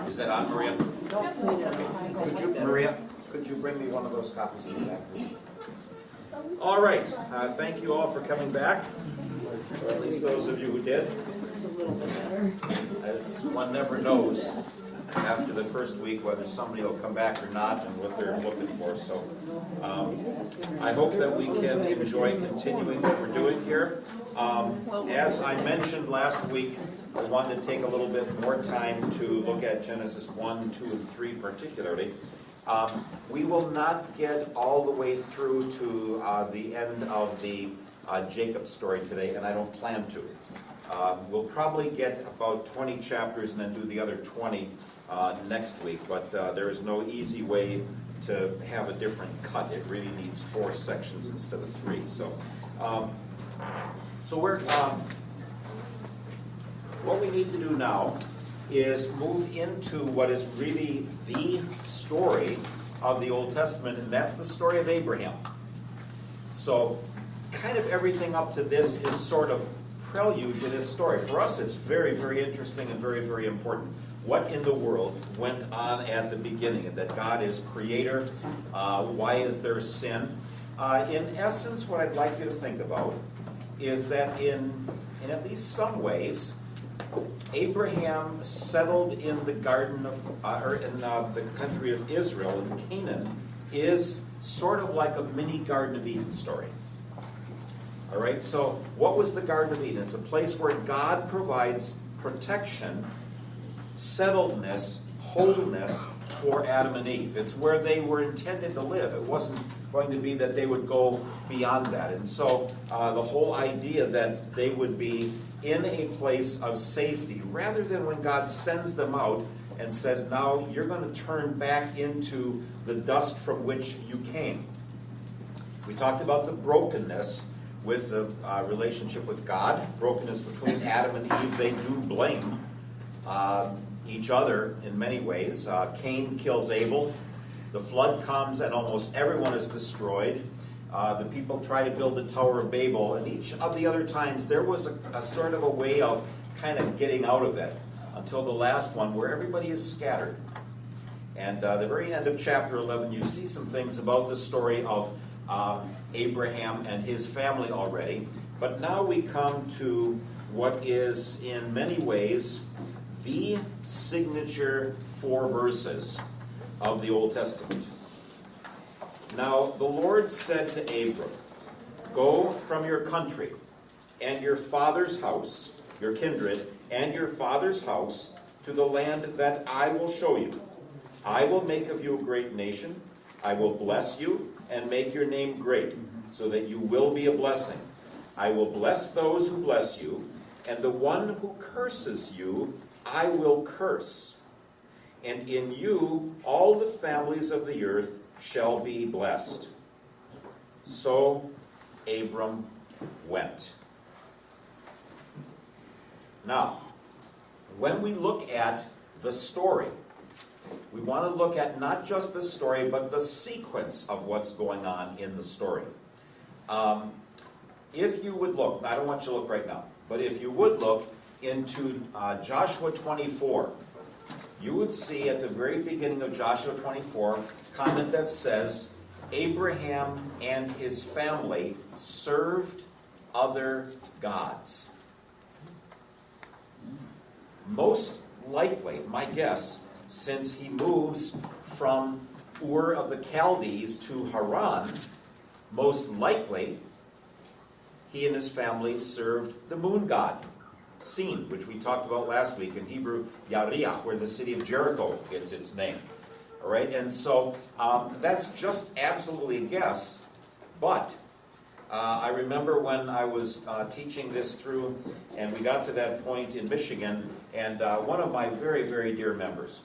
Is that on, Maria? Maria, could you bring me one of those copies of the back, please? All right. Thank you all for coming back, or at least those of you who did. As one never knows after the first week whether somebody will come back or not and what they're looking for. So I hope that we can enjoy continuing what we're doing here. As I mentioned last week, I wanted to take a little bit more time to look at Genesis 1, 2, and 3 particularly. We will not get all the way through to the end of the Jacob story today, and I don't plan to. We'll probably get about 20 chapters and then do the other 20 next week, but there is no easy way to have a different cut. It really needs 4 sections instead of 3. So we're what we need to do now is move into what is really the story of the Old Testament, and that's the story of Abraham. So kind of everything up to this is sort of prelude to this story. For us, it's very, very interesting and very, very important. What in the world went on at the beginning? That God is creator. Why is there sin? In essence, what I'd like you to think about is that in at least some ways, Abraham settled in the garden of, or in the country of Israel, in Canaan, is sort of like a mini Garden of Eden story. All right, so what was the Garden of Eden? It's a place where God provides protection, settledness, wholeness for Adam and Eve. It's where they were intended to live. It wasn't going to be that they would go beyond that. And so the whole idea that they would be in a place of safety, rather than when God sends them out and says, now you're going to turn back into the dust from which you came. We talked about the brokenness with the relationship with God, brokenness between Adam and Eve. They do blame each other in many ways. Cain kills Abel. The flood comes and almost everyone is destroyed. The people try to build the Tower of Babel, and each of the other times there was a sort of a way of kind of getting out of it until the last one where everybody is scattered. And the very end of chapter 11, you see some things about the story of Abraham and his family already. But now we come to what is in many ways the signature 4 verses of the Old Testament. Now the Lord said to Abram, go from your country and your father's house, your kindred, and your father's house to the land that I will show you. I will make of you a great nation. I will bless you and make your name great, so that you will be a blessing. I will bless those who bless you, and the one who curses you I will curse. And in you all the families of the earth shall be blessed. So Abram went. Now, when we look at the story, we want to look at not just the story, but the sequence of what's going on in the story. If you would look, I don't want you to look right now, but if you would look into Joshua 24, you would see at the very beginning of Joshua 24 a comment that says, Abraham and his family served other gods. Most likely, my guess, since he moves from Ur of the Chaldees to Haran, most likely he and his family served the moon god, Sin, which we talked about last week, in Hebrew, Yariach, where the city of Jericho gets its name. All right, and so that's just absolutely a guess, but I remember when I was teaching this through, and we got to that point in Michigan, and one of my very, very dear members,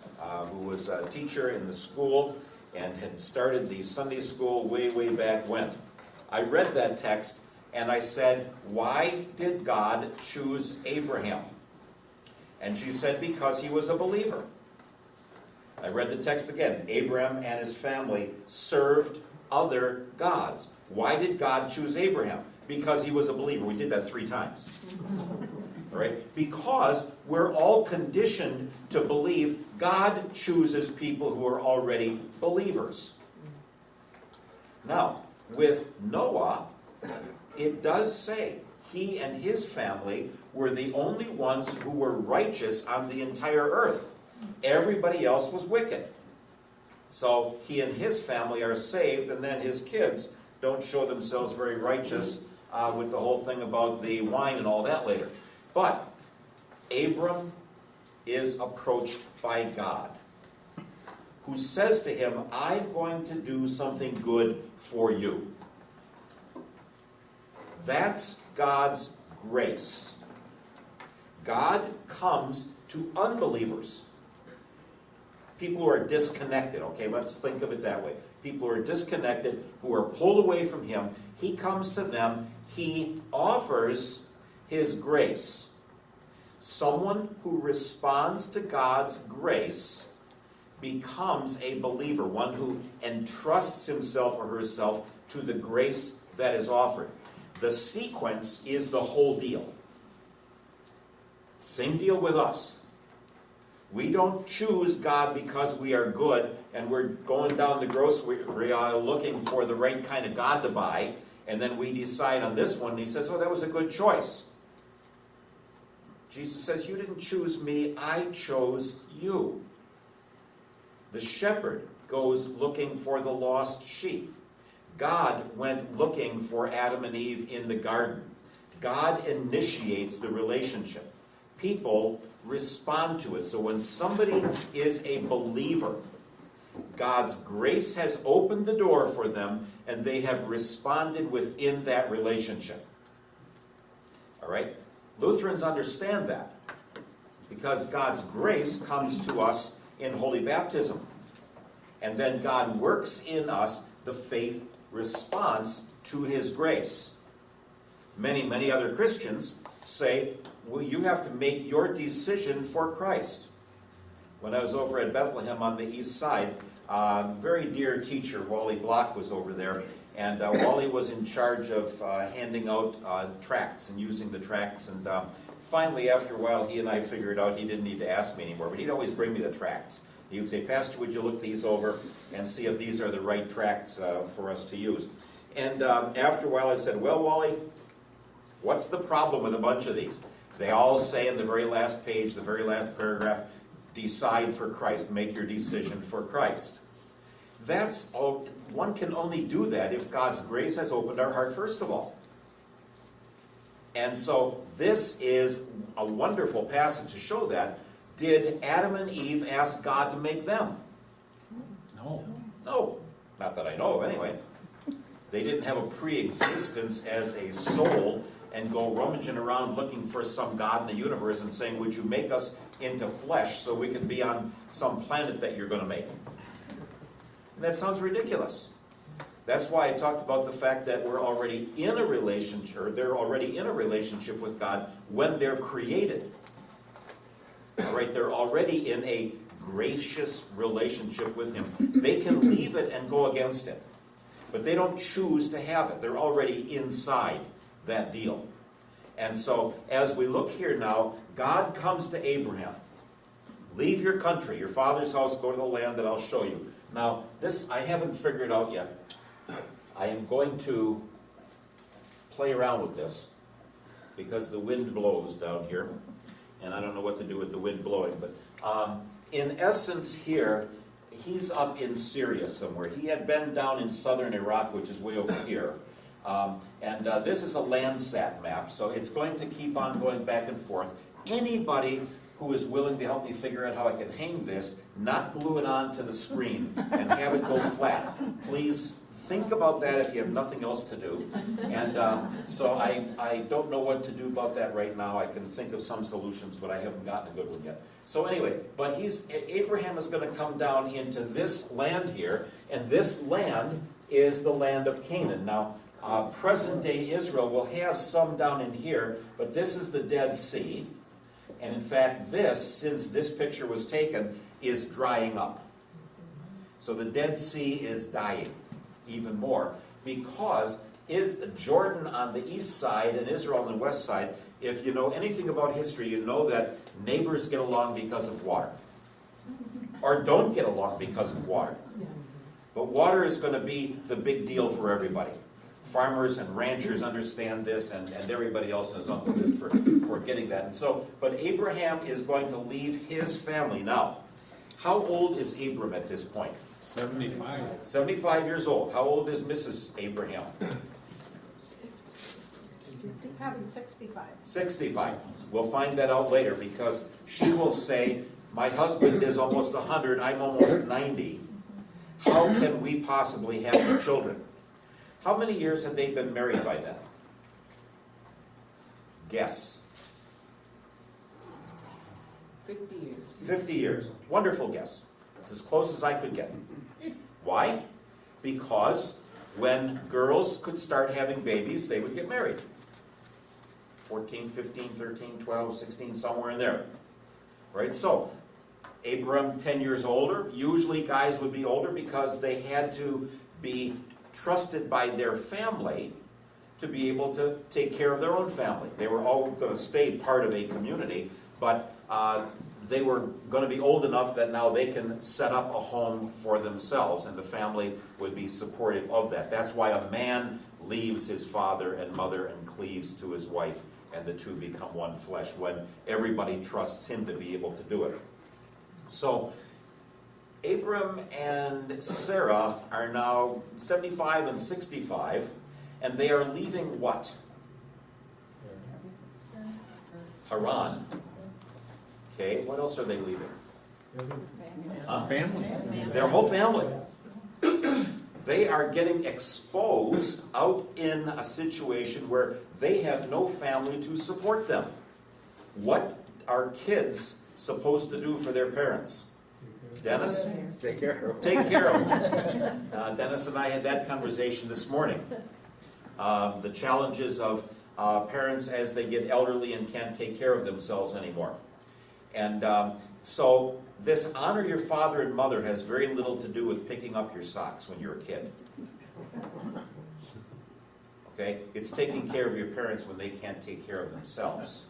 who was a teacher in the school and had started the Sunday school way, way back when, I read that text and I said, why did God choose Abraham? And she said, because he was a believer. I read the text again. Abraham and his family served other gods. Why did God choose Abraham? Because he was a believer. We did that 3 times. All right? Because we're all conditioned to believe God chooses people who are already believers. Now, with Noah, it does say he and his family were the only ones who were righteous on the entire earth. Everybody else was wicked. So he and his family are saved, and then his kids don't show themselves very righteous with the whole thing about the wine and all that later. But Abram is approached by God, who says to him, I'm going to do something good for you. That's God's grace. God comes to unbelievers. People who are disconnected, okay, let's think of it that way. People who are disconnected, who are pulled away from him, he comes to them, he offers his grace. Someone who responds to God's grace becomes a believer, one who entrusts himself or herself to the grace that is offered. The sequence is the whole deal. Same deal with us. We don't choose God because we are good and we're going down the grocery aisle looking for the right kind of God to buy, and then we decide on this one and he says, oh, that was a good choice. Jesus says, you didn't choose me, I chose you. The shepherd goes looking for the lost sheep. God went looking for Adam and Eve in the garden. God initiates the relationship. People respond to it. So when somebody is a believer, God's grace has opened the door for them, and they have responded within that relationship. All right? Lutherans understand that, because God's grace comes to us in holy baptism. And then God works in us the faith response to his grace. Many other Christians say, well, you have to make your decision for Christ. When I was over at Bethlehem on the east side, very dear teacher, Wally Block, was over there. And Wally was in charge of handing out tracts and using the tracts. And finally, after a while, he and I figured out he didn't need to ask me anymore. But he'd always bring me the tracts. He would say, Pastor, would you look these over and see if these are the right tracts for us to use? And after a while, I said, well, Wally, what's the problem with a bunch of these? They all say in the very last page, the very last paragraph, decide for Christ, make your decision for Christ. That's all. One can only do that if God's grace has opened our heart first of all. And so this is a wonderful passage to show that. Did Adam and Eve ask God to make them? No. No. Not that I know of anyway. They didn't have a pre-existence as a soul and go rummaging around looking for some God in the universe and saying, would you make us into flesh so we can be on some planet that you're going to make? And that sounds ridiculous. That's why I talked about the fact that we're already in a relationship, or they're already in a relationship with God when they're created. All right, they're already in a gracious relationship with him. They can leave it and go against it, but they don't choose to have it. They're already inside that deal. And so, as we look here now, God comes to Abraham. Leave your country, your father's house, go to the land that I'll show you. Now, this I haven't figured out yet. I am going to play around with this because the wind blows down here, and I don't know what to do with the wind blowing. But in essence here, he's up in Syria somewhere. He had been down in southern Iraq, which is way over here. This is a Landsat map, so it's going to keep on going back and forth. Anybody who is willing to help me figure out how I can hang this, not glue it onto the screen, and have it go flat, please think about that if you have nothing else to do. And so I don't know what to do about that right now. I can think of some solutions, but I haven't gotten a good one yet. So anyway, but Abraham is going to come down into this land here, and this land is the land of Canaan. Now, present-day Israel will have some down in here, but this is the Dead Sea. And in fact, this, since this picture was taken, is drying up. So the Dead Sea is dying even more because is Jordan on the east side and Israel on the west side. If you know anything about history, you know that neighbors get along because of water. Or don't get along because of water. But water is going to be the big deal for everybody. Farmers and ranchers understand this, and everybody else and his uncle just for getting that. And so, but Abraham is going to leave his family. Now, how old is Abram at this point? 75. 75 years old. How old is Mrs. Abraham? Probably 65. 65. We'll find that out later because she will say, my husband is almost 100, I'm almost 90. How can we possibly have any children? How many years had they been married by then? Guess. 50 years. 50 years. Wonderful guess. It's as close as I could get. Why? Because when girls could start having babies, they would get married. 14, 15, 13, 12, 16, somewhere in there. Right? So, Abram, 10 years older. Usually guys would be older because they had to be trusted by their family to be able to take care of their own family. They were all going to stay part of a community, but they were going to be old enough that now they can set up a home for themselves, and the family would be supportive of that. That's why a man leaves his father and mother and cleaves to his wife, and the two become one flesh, when everybody trusts him to be able to do it. So, Abram and Sarah are now 75 and 65, and they are leaving what? Haran. Okay, what else are they leaving? Family. Their whole family. They are getting exposed out in a situation where they have no family to support them. What are kids supposed to do for their parents? Dennis? Take care of Take care of them. Dennis and I had that conversation this morning. The challenges of parents as they get elderly and can't take care of themselves anymore. And so this honor your father and mother has very little to do with picking up your socks when you're a kid. Okay? It's taking care of your parents when they can't take care of themselves.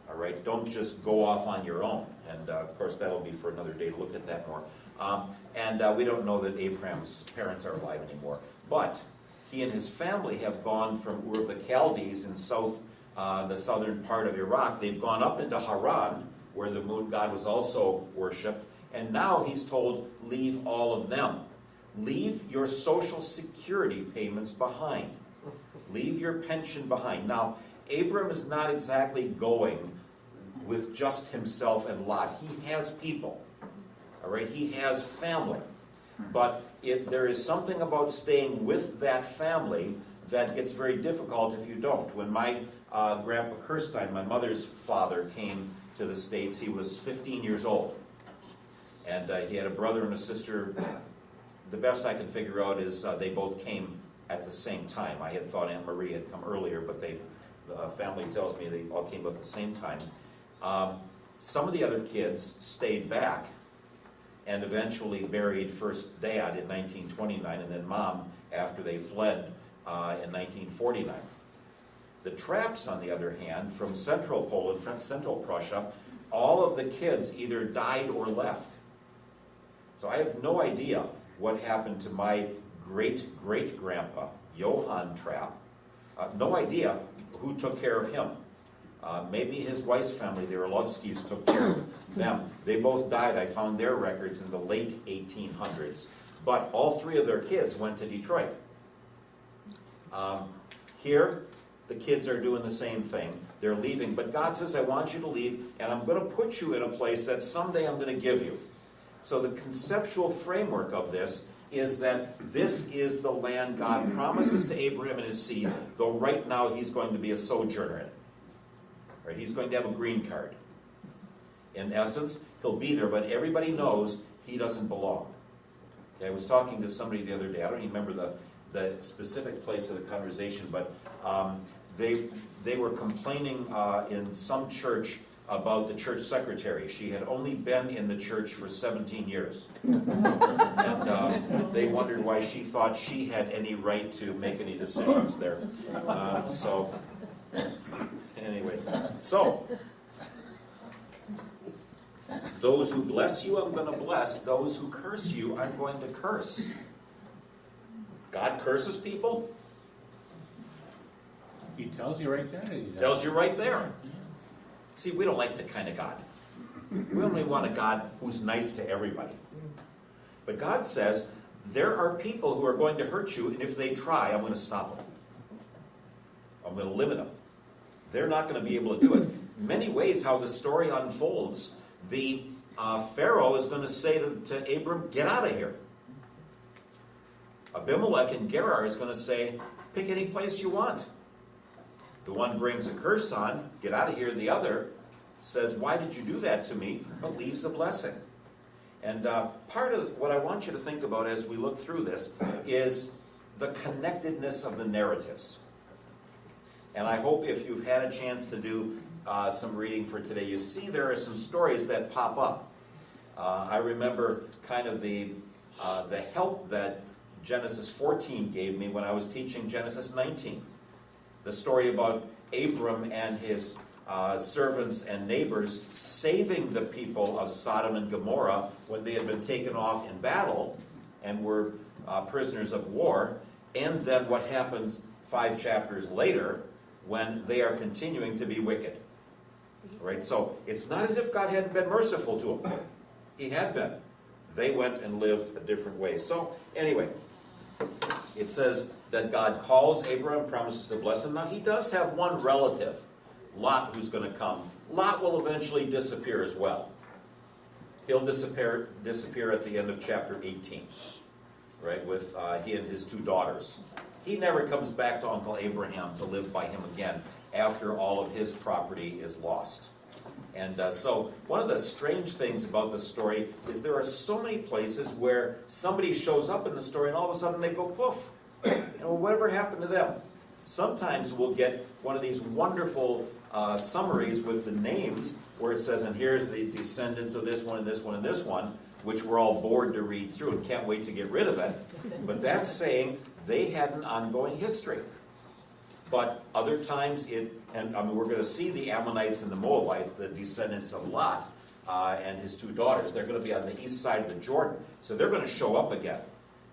All right? Don't just go off on your own. And of course, that'll be for another day to look at that more. We don't know that Abraham's parents are alive anymore. But he and his family have gone from Ur of the Chaldees in the southern part of Iraq. They've gone up into Haran, where the moon god was also worshipped. And now he's told, leave all of them. Leave your social security payments behind. Leave your pension behind. Now, Abram is not exactly going with just himself and Lot. He has people. All right? He has family. But there is something about staying with that family that gets very difficult if you don't. When my Grandpa Kirstein, my mother's father, came to the States, he was 15 years old. And he had a brother and a sister. The best I can figure out is they both came at the same time. I had thought Aunt Marie had come earlier, but the family tells me they all came at the same time. Some of the other kids stayed back and eventually buried first Dad in 1929 and then Mom after they fled in 1949. The Trapps, on the other hand, from central Poland, from central Prussia, all of the kids either died or left. So I have no idea what happened to my great-great-grandpa, Johann Trapp. No idea who took care of him. Maybe his wife's family, the Orlovskis, took care of them. They both died. I found their records in the late 1800s. But all three of their kids went to Detroit. Here, the kids are doing the same thing. They're leaving. But God says, I want you to leave, and I'm going to put you in a place that someday I'm going to give you. So the conceptual framework of this is that this is the land God promises to Abraham and his seed, though right now he's going to be a sojourner in it. Right? He's going to have a green card. In essence, he'll be there, but everybody knows he doesn't belong. Okay, I was talking to somebody the other day. I don't even remember the specific place of the conversation, but they were complaining in some church about the church secretary. She had only been in the church for 17 years. And wondered why she thought she had any right to make any decisions there. So, anyway, so, those who bless you, I'm going to bless. Those who curse you, I'm going to curse. God curses people? He tells you right there. Tells you right there. See, we don't like that kind of God. We only want a God who's nice to everybody. But God says, there are people who are going to hurt you, and if they try, I'm going to stop them. I'm going to limit them. They're not going to be able to do it. In many ways, how the story unfolds, the Pharaoh is going to say to Abram, get out of here. Abimelech and Gerar is going to say, pick any place you want. The one brings a curse on, get out of here. The other says, why did you do that to me? But leaves a blessing. And part of what I want you to think about as we look through this is the connectedness of the narratives. And I hope if you've had a chance to do some reading for today, you see there are some stories that pop up. I remember kind of the help that Genesis 14 gave me when I was teaching Genesis 19. The story about Abram and his servants and neighbors saving the people of Sodom and Gomorrah when they had been taken off in battle and were prisoners of war, and then what happens 5 chapters later when they are continuing to be wicked. Right? So it's not as if God hadn't been merciful to them. He had been. They went and lived a different way. So anyway, it says that God calls Abraham, promises to bless him. Now he does have one relative, Lot, who's going to come. Lot will eventually disappear as well. He'll disappear at the end of chapter 18, right, with he and his 2 daughters. He never comes back to Uncle Abraham to live by him again after all of his property is lost. And so one of the strange things about the story is there are so many places where somebody shows up in the story and all of a sudden they go poof. Whatever happened to them? Sometimes we'll get one of these wonderful summaries with the names where it says, and here's the descendants of this one and this one and this one, which we're all bored to read through and can't wait to get rid of it. But that's saying they had an ongoing history. But other times we're going to see the Ammonites and the Moabites, the descendants of Lot and his 2 daughters. They're going to be on the east side of the Jordan. So they're going to show up again.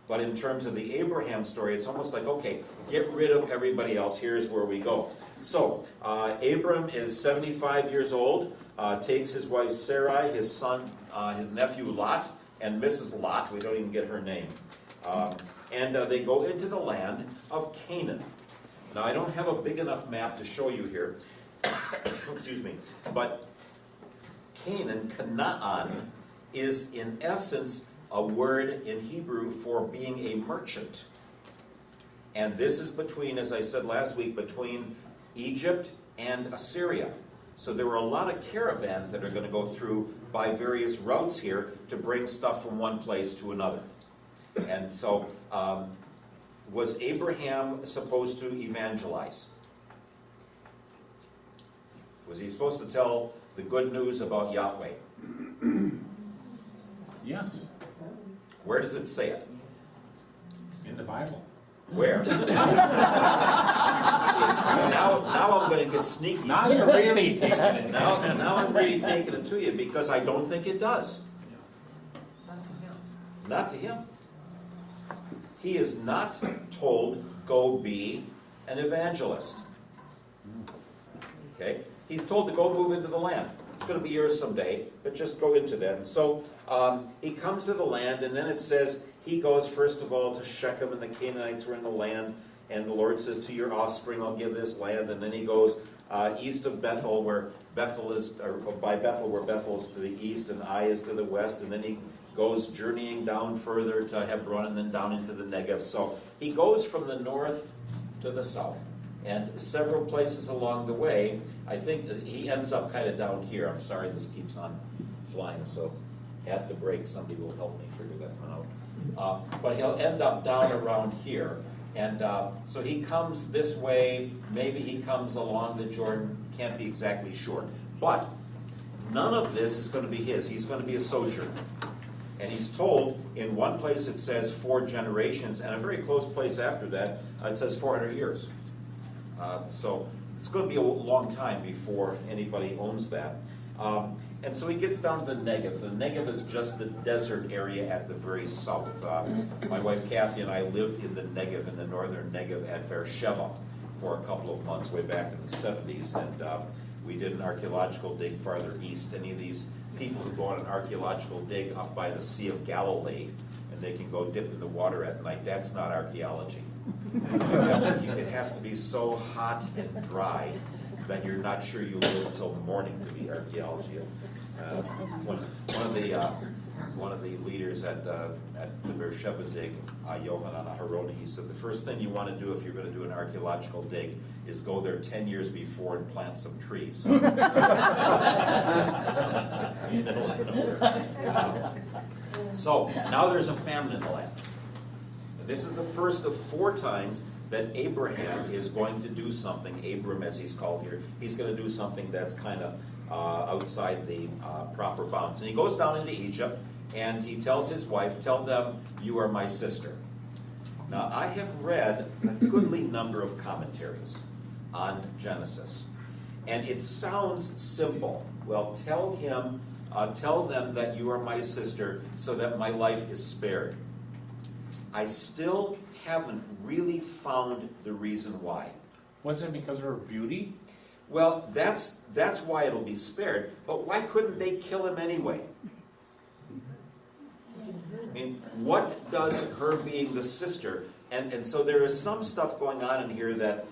But in terms of the Abraham story, it's almost like, okay, get rid of everybody else. Here's where we go. So Abram is 75 years old, takes his wife Sarai, his son, his nephew Lot, and Mrs. Lot. We don't even get her name. And they go into the land of Canaan. Now, I don't have a big enough map to show you here. Excuse me. But Canaan, Canaan, is in essence a word in Hebrew for being a merchant. And this is between, as I said last week, between Egypt and Assyria. So there were a lot of caravans that are going to go through by various routes here to bring stuff from one place to another. And so, was Abraham supposed to evangelize? Was he supposed to tell the good news about Yahweh? Yes. Where does it say it? In the Bible. Where? See, now I'm going to get sneaky. Now you're really taking it. Now I'm really taking it to you because I don't think it does. Not to him. He is not told, go be an evangelist. Okay? He's told to go move into the land. It's going to be yours someday, but just go into that. And so he comes to the land, and then it says he goes first of all to Shechem, and the Canaanites were in the land. And the Lord says, to your offspring I'll give this land. And then he goes east of Bethel, where Bethel is, or by Bethel, where Bethel is to the east, and Ai is to the west. And then he goes journeying down further to Hebron, and then down into the Negev. So he goes from the north to the south. And several places along the way, I think he ends up kind of down here. I'm sorry, this keeps on flying, so at the break, somebody will help me figure that one out. But he'll end up down around here. And so he comes this way. Maybe he comes along the Jordan. Can't be exactly sure. But none of this is going to be his. He's going to be a sojourner. And he's told, in one place it says 4 generations, and a very close place after that, it says 400 years. So it's going to be a long time before anybody owns that. And so he gets down to the Negev. The Negev is just the desert area at the very south. My wife Kathy and I lived in the Negev, in the northern Negev at Beersheba for a couple of months way back in the 70s. And we did an archaeological dig farther east. Any of these people who go on an archaeological dig up by the Sea of Galilee, and they can go dip in the water at night, that's not archaeology. It has to be so hot and dry that you're not sure you live till morning to be archaeology. One of the leaders at the Beersheba dig, Yohanan Aharoni, he said the first thing you want to do if you're going to do an archaeological dig is go there 10 years before and plant some trees. So now there's a famine in the land. And this is the first of 4 times that Abraham is going to do something, Abram as he's called here, he's going to do something that's kind of outside the proper bounds. And he goes down into Egypt, and he tells his wife, tell them, you are my sister. Now, I have read a goodly number of commentaries on Genesis, and it sounds simple. Well, tell them that you are my sister so that my life is spared. I still haven't really found the reason why. Wasn't it because of her beauty? Well, that's why it'll be spared, but why couldn't they kill him anyway? I mean, what does her being the sister, and so there is some stuff going on in here that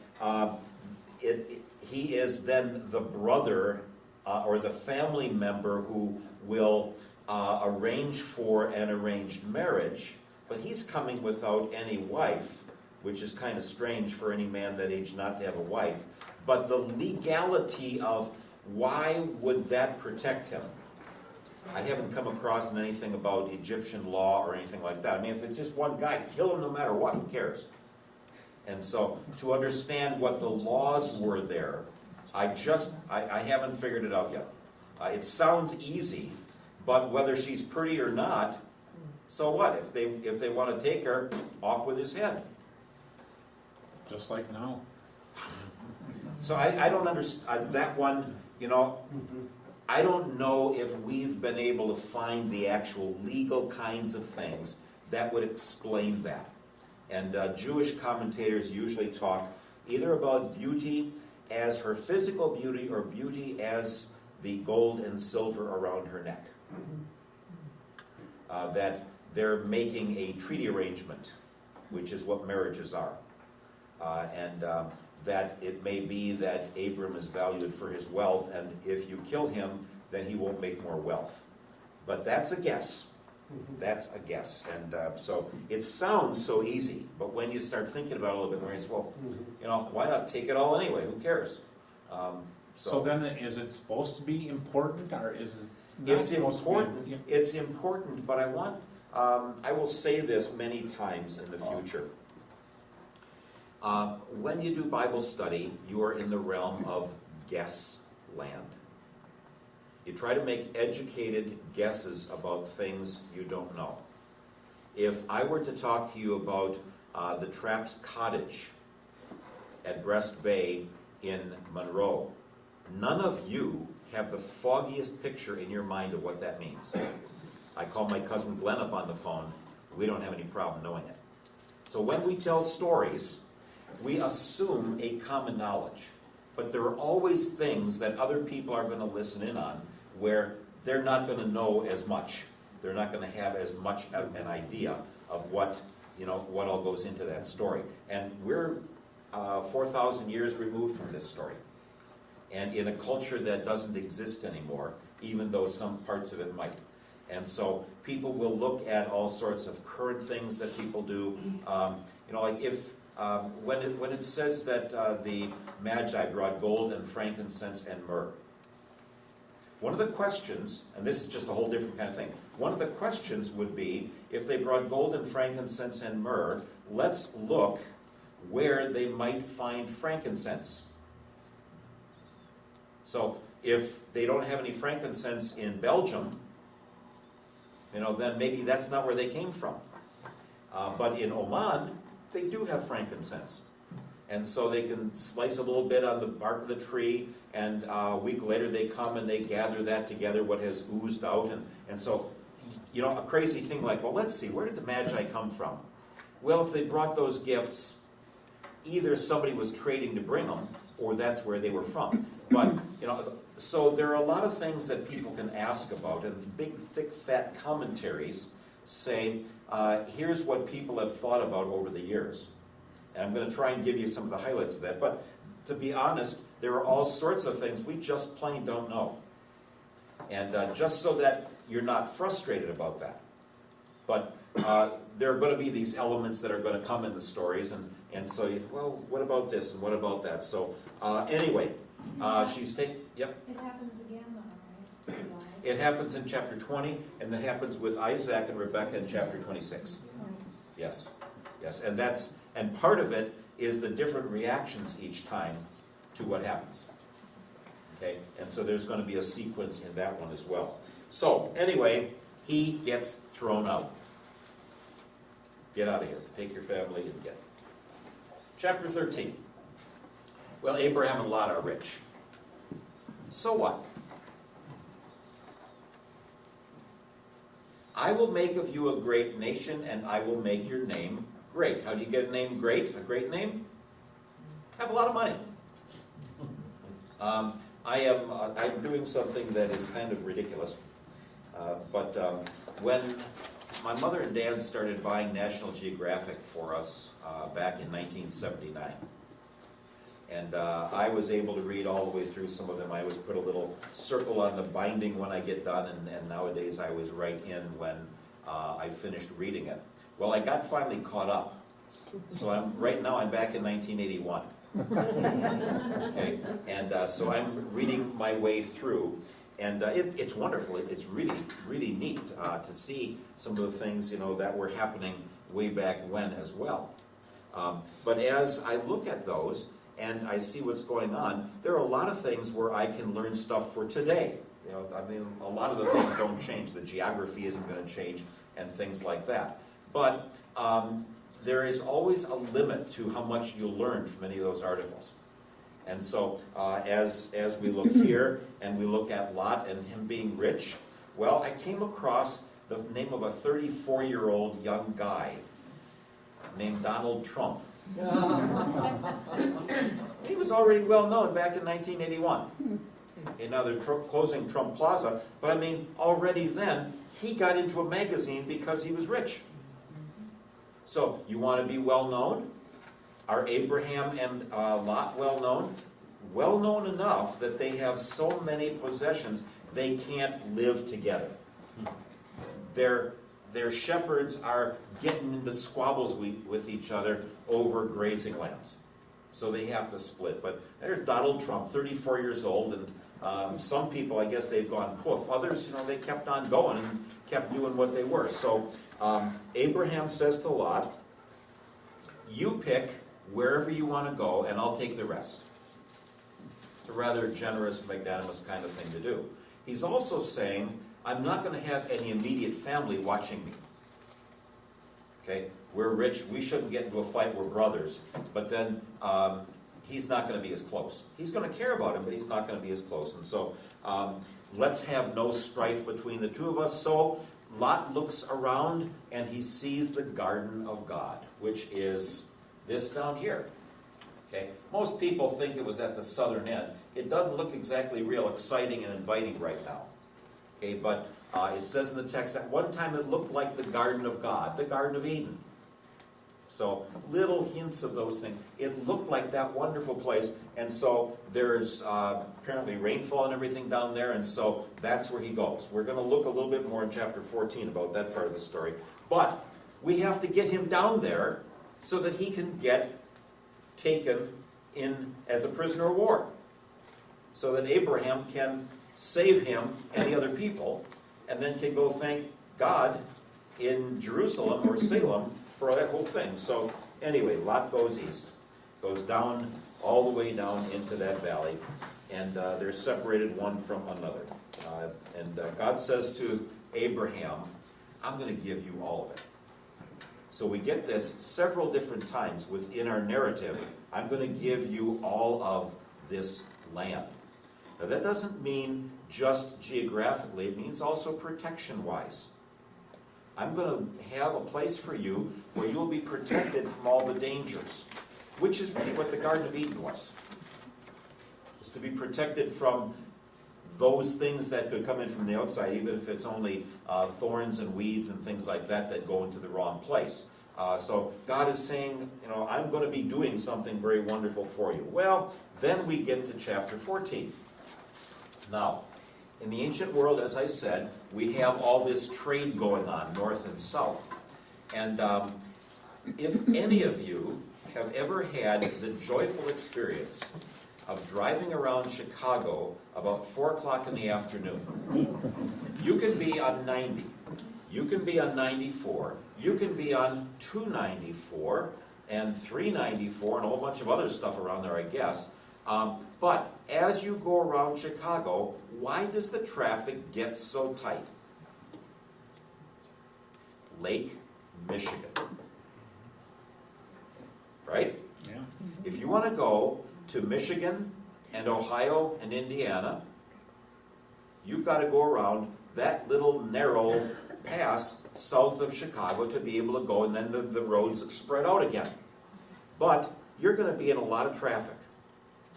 he is then the brother or the family member who will arrange for an arranged marriage, but he's coming without any wife, which is kind of strange for any man that age not to have a wife. But the legality of why would that protect him? I haven't come across in anything about Egyptian law or anything like that. I mean, if it's just one guy, kill him no matter what, who cares? And so, to understand what the laws were there, I haven't figured it out yet. It sounds easy, but whether she's pretty or not, so what? If they want to take her, off with his head. Just like now. So I don't understand that one, I don't know if we've been able to find the actual legal kinds of things that would explain that. And Jewish commentators usually talk either about beauty as her physical beauty or beauty as the gold and silver around her neck. That they're making a treaty arrangement, which is what marriages are. That it may be that Abram is valued for his wealth, and if you kill him, then he won't make more wealth. But that's a guess. That's a guess. And so it sounds so easy, but when you start thinking about it a little bit more, you say, well, why not take it all anyway? Who cares? So then is it supposed to be important, or is it not It's supposed important. to be? It's important, but I will say this many times in the future. When you do Bible study, you are in the realm of guess land. You try to make educated guesses about things you don't know. If I were to talk to you about the Trapp's Cottage at Breast Bay in Monroe, none of you have the foggiest picture in your mind of what that means. I call my cousin Glenn up on the phone. We don't have any problem knowing it. So when we tell stories, we assume a common knowledge. But there are always things that other people are going to listen in on where they're not going to know as much. They're not going to have as much of an idea of what all goes into that story. And we're 4,000 years removed from this story. And in a culture that doesn't exist anymore, even though some parts of it might. And so people will look at all sorts of current things that people do. Like if when it says that the Magi brought gold and frankincense and myrrh, one of the questions, and this is just a whole different kind of thing, one of the questions would be, if they brought gold and frankincense and myrrh, let's look where they might find frankincense. So if they don't have any frankincense in Belgium, then maybe that's not where they came from. But in Oman, they do have frankincense. And so they can slice a little bit on the bark of the tree, and a week later they come and they gather that together, what has oozed out. And so, a crazy thing like, well, let's see, where did the Magi come from? Well, if they brought those gifts, either somebody was trading to bring them, or that's where they were from. But, so there are a lot of things that people can ask about, and big, thick, fat commentaries say, here's what people have thought about over the years. And I'm going to try and give you some of the highlights of that. But to be honest, there are all sorts of things we just plain don't know. And just so that you're not frustrated about that. But there are going to be these elements that are going to come in the stories. And so, well, what about this and what about that? So anyway, she's taking, yep. It happens again though, right? It happens in chapter 20, and that happens with Isaac and Rebekah in chapter 26. Yes, yes. And part of it is the different reactions each time to what happens. Okay, and so there's going to be a sequence in that one as well. So, anyway, he gets thrown out. Get out of here. Take your family and get. Chapter 13. Well, Abraham and Lot are rich. So what? I will make of you a great nation, and I will make your name great. How do you get a name great? A great name? Have a lot of money. I'm doing something that is kind of ridiculous. But when my mother and dad started buying National Geographic for us back in 1979, and I was able to read all the way through some of them. I always put a little circle on the binding when I get done, and nowadays I always write in when I finished reading it. Well, I got finally caught up. So right now I'm back in 1981. Okay, and so I'm reading my way through, and it's wonderful. It's really, really neat to see some of the things that were happening way back when as well. But as I look at those and I see what's going on, there are a lot of things where I can learn stuff for today. A lot of the things don't change. The geography isn't going to change and things like that. But there is always a limit to how much you'll learn from any of those articles. And so as we look here and we look at Lot and him being rich, well, I came across the name of a 34-year-old young guy named Donald Trump. He was already well known back in 1981. Okay, now they're closing Trump Plaza, but already then he got into a magazine because he was rich. So, you want to be well known? Are Abraham and Lot well known? Well known enough that they have so many possessions they can't live together. Their shepherds are getting into squabbles with each other over grazing lands. So they have to split. But there's Donald Trump, 34 years old, and some people, I guess they've gone poof. Others, they kept on going and kept doing what they were. So Abraham says to Lot, you pick wherever you want to go, and I'll take the rest. It's a rather generous, magnanimous kind of thing to do. He's also saying, I'm not going to have any immediate family watching me. Okay, we're rich, we shouldn't get into a fight, we're brothers. But then he's not going to be as close. He's going to care about him, but he's not going to be as close. And so let's have no strife between the two of us. So Lot looks around and he sees the garden of God, which is this down here. Okay, most people think it was at the southern end. It doesn't look exactly real exciting and inviting right now. Okay, but it says in the text at one time it looked like the Garden of God, the Garden of Eden. So little hints of those things. It looked like that wonderful place, and so there's apparently rainfall and everything down there, and so that's where he goes. We're going to look a little bit more in chapter 14 about that part of the story. But we have to get him down there so that he can get taken in as a prisoner of war, so that Abraham can save him and the other people, and then can go thank God in Jerusalem or Salem for that whole thing. So anyway, Lot goes east, goes down all the way down into that valley, and they're separated one from another. And God says to Abraham, I'm going to give you all of it. So we get this several different times within our narrative. I'm going to give you all of this land. Now that doesn't mean just geographically, it means also protection-wise. I'm going to have a place for you where you'll be protected from all the dangers, which is really what the Garden of Eden was to be protected from those things that could come in from the outside, even if it's only thorns and weeds and things like that that go into the wrong place. So God is saying, I'm going to be doing something very wonderful for you. Well, then we get to chapter 14. Now, in the ancient world, as I said, we have all this trade going on, north and south. And if any of you have ever had the joyful experience of driving around Chicago about 4 o'clock in the afternoon, you can be on 90, you can be on 94, you can be on 294 and 394 and a whole bunch of other stuff around there, I guess. But as you go around Chicago, why does the traffic get so tight? Lake Michigan. Right? Yeah. If you want to go to Michigan and Ohio and Indiana, you've got to go around that little narrow pass south of Chicago to be able to go, and then the roads spread out again. But you're going to be in a lot of traffic.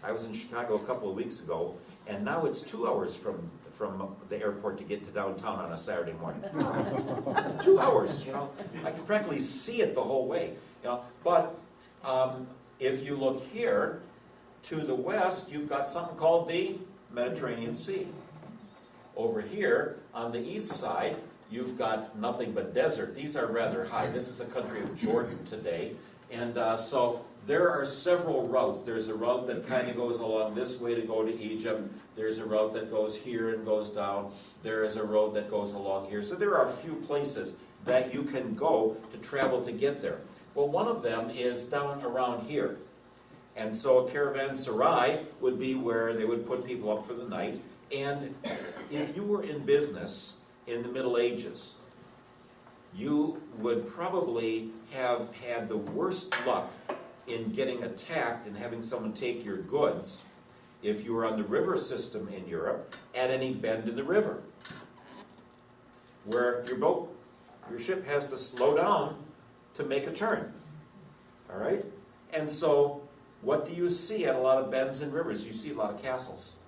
I was in Chicago a couple of weeks ago, and now it's 2 hours from the airport to get to downtown on a Saturday morning. 2 hours, I can practically see it the whole way. But if you look here, to the west, you've got something called the Mediterranean Sea. Over here, on the east side, you've got nothing but desert. These are rather high. This is the country of Jordan today. And so there are several routes. There's a route that kind of goes along this way to go to Egypt. There's a route that goes here and goes down. There is a road that goes along here. So there are a few places that you can go to travel to get there. Well, one of them is down around here. And so a caravanserai would be where they would put people up for the night. And if you were in business in the Middle Ages, you would probably have had the worst luck in getting attacked and having someone take your goods if you were on the river system in Europe at any bend in the river, where your ship has to slow down to make a turn. All right? And so what do you see at a lot of bends in rivers? You see a lot of castles.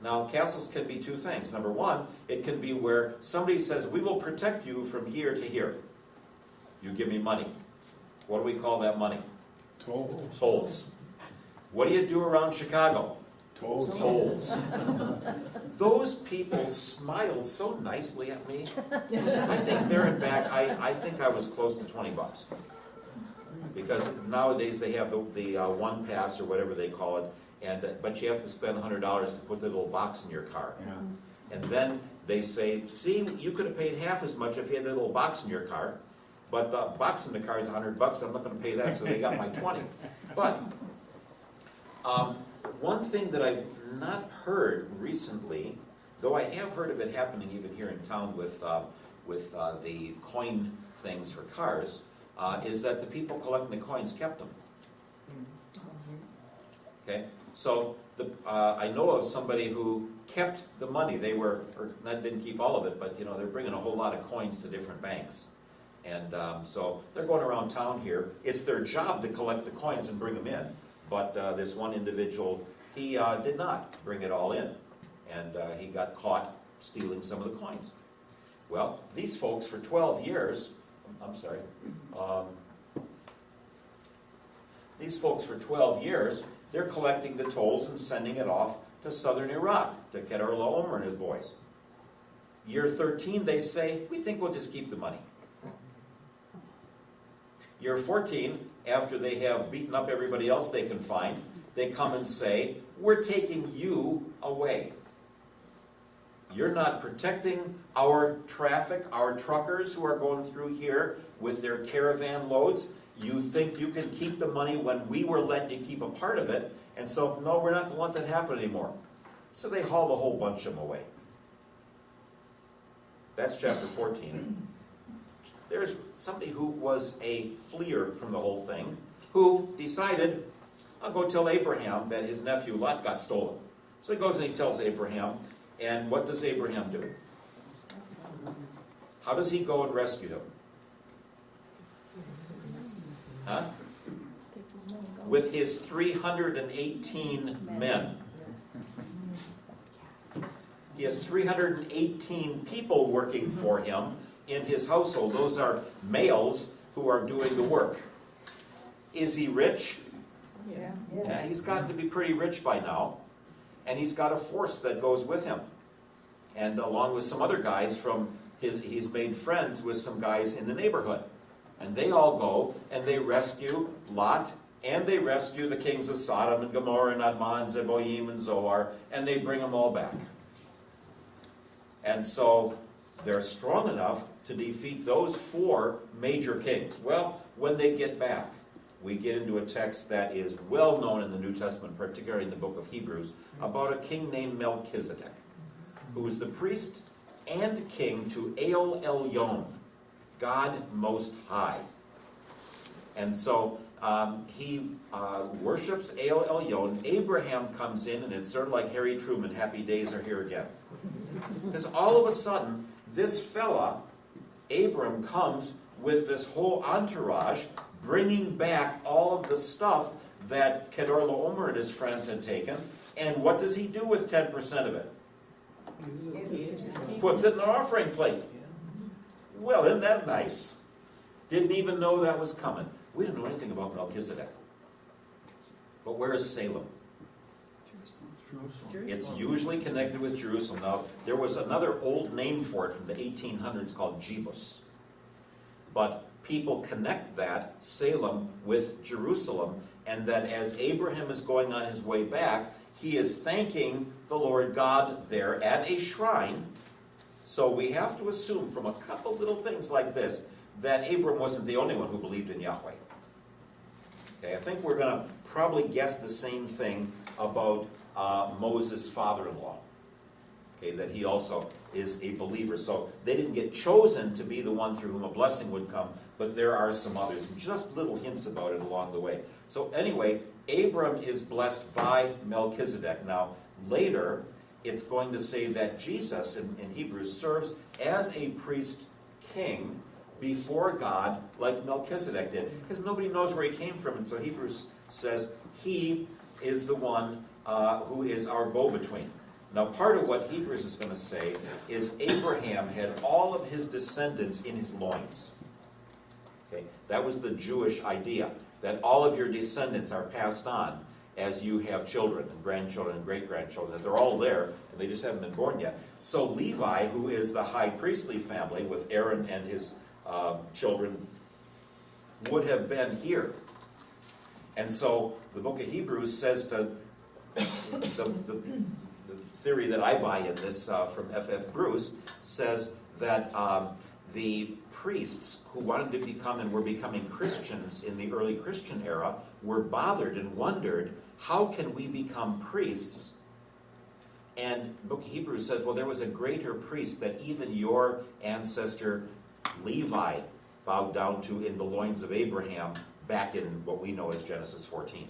Now, castles can be two things. Number one, it can be where somebody says, we will protect you from here to here. You give me money. What do we call that money? Tolls. Tolls. What do you do around Chicago? Tolls. Tolls. Those people smiled so nicely at me. I think there and back, I think I was close to $20. Because nowadays they have the one pass or whatever they call it, but you have to spend $100 to put the little box in your car. Yeah. And then they say, see, you could have paid half as much if you had that little box in your car, but the box in the car is $100, I'm not going to pay that, so they got my 20. But one thing that I've not heard recently, though I have heard of it happening even here in town with the coin things for cars, is that the people collecting the coins kept them. Okay, so I know of somebody who kept the money. They didn't keep all of it, but they're bringing a whole lot of coins to different banks, and so they're going around town here. It's their job to collect the coins and bring them in, but this one individual, he did not bring it all in, and he got caught stealing some of the coins. Well, these folks for 12 years. These folks for 12 years, they're collecting the tolls and sending it off to southern Iraq to Khedr Omer and his boys. Year 13, they say, we think we'll just keep the money. Year 14, after they have beaten up everybody else they can find, they come and say, we're taking you away. You're not protecting our traffic, our truckers who are going through here with their caravan loads. You think you can keep the money when we were letting you keep a part of it, and so, no, we're not going to let that happen anymore. So they haul a whole bunch of them away. That's chapter 14. There's somebody who was a fleer from the whole thing, who decided, I'll go tell Abraham that his nephew Lot got stolen. So he goes and he tells Abraham, and what does Abraham do? How does he go and rescue him? Huh? With his 318 men. He has 318 people working for him in his household. Those are males who are doing the work. Is he rich? Yeah, he's gotten to be pretty rich by now. And he's got a force that goes with him. And along with some other guys he's made friends with some guys in the neighborhood. And they all go and they rescue Lot, and they rescue the kings of Sodom and Gomorrah and Admah and Zeboim and Zoar, and they bring them all back. And so they're strong enough to defeat those 4 major kings. Well, when they get back, we get into a text that is well known in the New Testament, particularly in the book of Hebrews, about a king named Melchizedek, who was the priest and king to El Elyon, God Most High. And so he worships El Elyon. Abraham comes in, and it's sort of like Harry Truman, happy days are here again. Because all of a sudden, this fella, Abram, comes with this whole entourage, bringing back all of the stuff that Kedorlaomer and his friends had taken. And what does he do with 10% of it? Puts it in the offering plate. Well, isn't that nice? Didn't even know that was coming. We didn't know anything about Melchizedek. But where is Salem? It's usually connected with Jerusalem. Now, there was another old name for it from the 1800s called Jebus. But people connect that, Salem, with Jerusalem, and that as Abraham is going on his way back, he is thanking the Lord God there at a shrine. So we have to assume from a couple little things like this that Abram wasn't the only one who believed in Yahweh. Okay, I think we're going to probably guess the same thing about Moses' father-in-law. Okay, that he also is a believer. So they didn't get chosen to be the one through whom a blessing would come, but there are some others, and just little hints about it along the way. So anyway, Abram is blessed by Melchizedek. Now, later, it's going to say that Jesus, in Hebrews, serves as a priest king before God like Melchizedek did. Because nobody knows where he came from, and so Hebrews says he is the one who is our go-between. Now, part of what Hebrews is going to say is Abraham had all of his descendants in his loins. Okay? That was the Jewish idea, that all of your descendants are passed on as you have children and grandchildren and great-grandchildren, that they're all there, and they just haven't been born yet. So Levi, who is the high priestly family with Aaron and his children, would have been here. And so the book of Hebrews says to the theory that I buy in this from F.F. Bruce says that the priests who wanted to become and were becoming Christians in the early Christian era were bothered and wondered, how can we become priests? And the book of Hebrews says, well, there was a greater priest that even your ancestor Levi bowed down to in the loins of Abraham back in what we know as Genesis 14.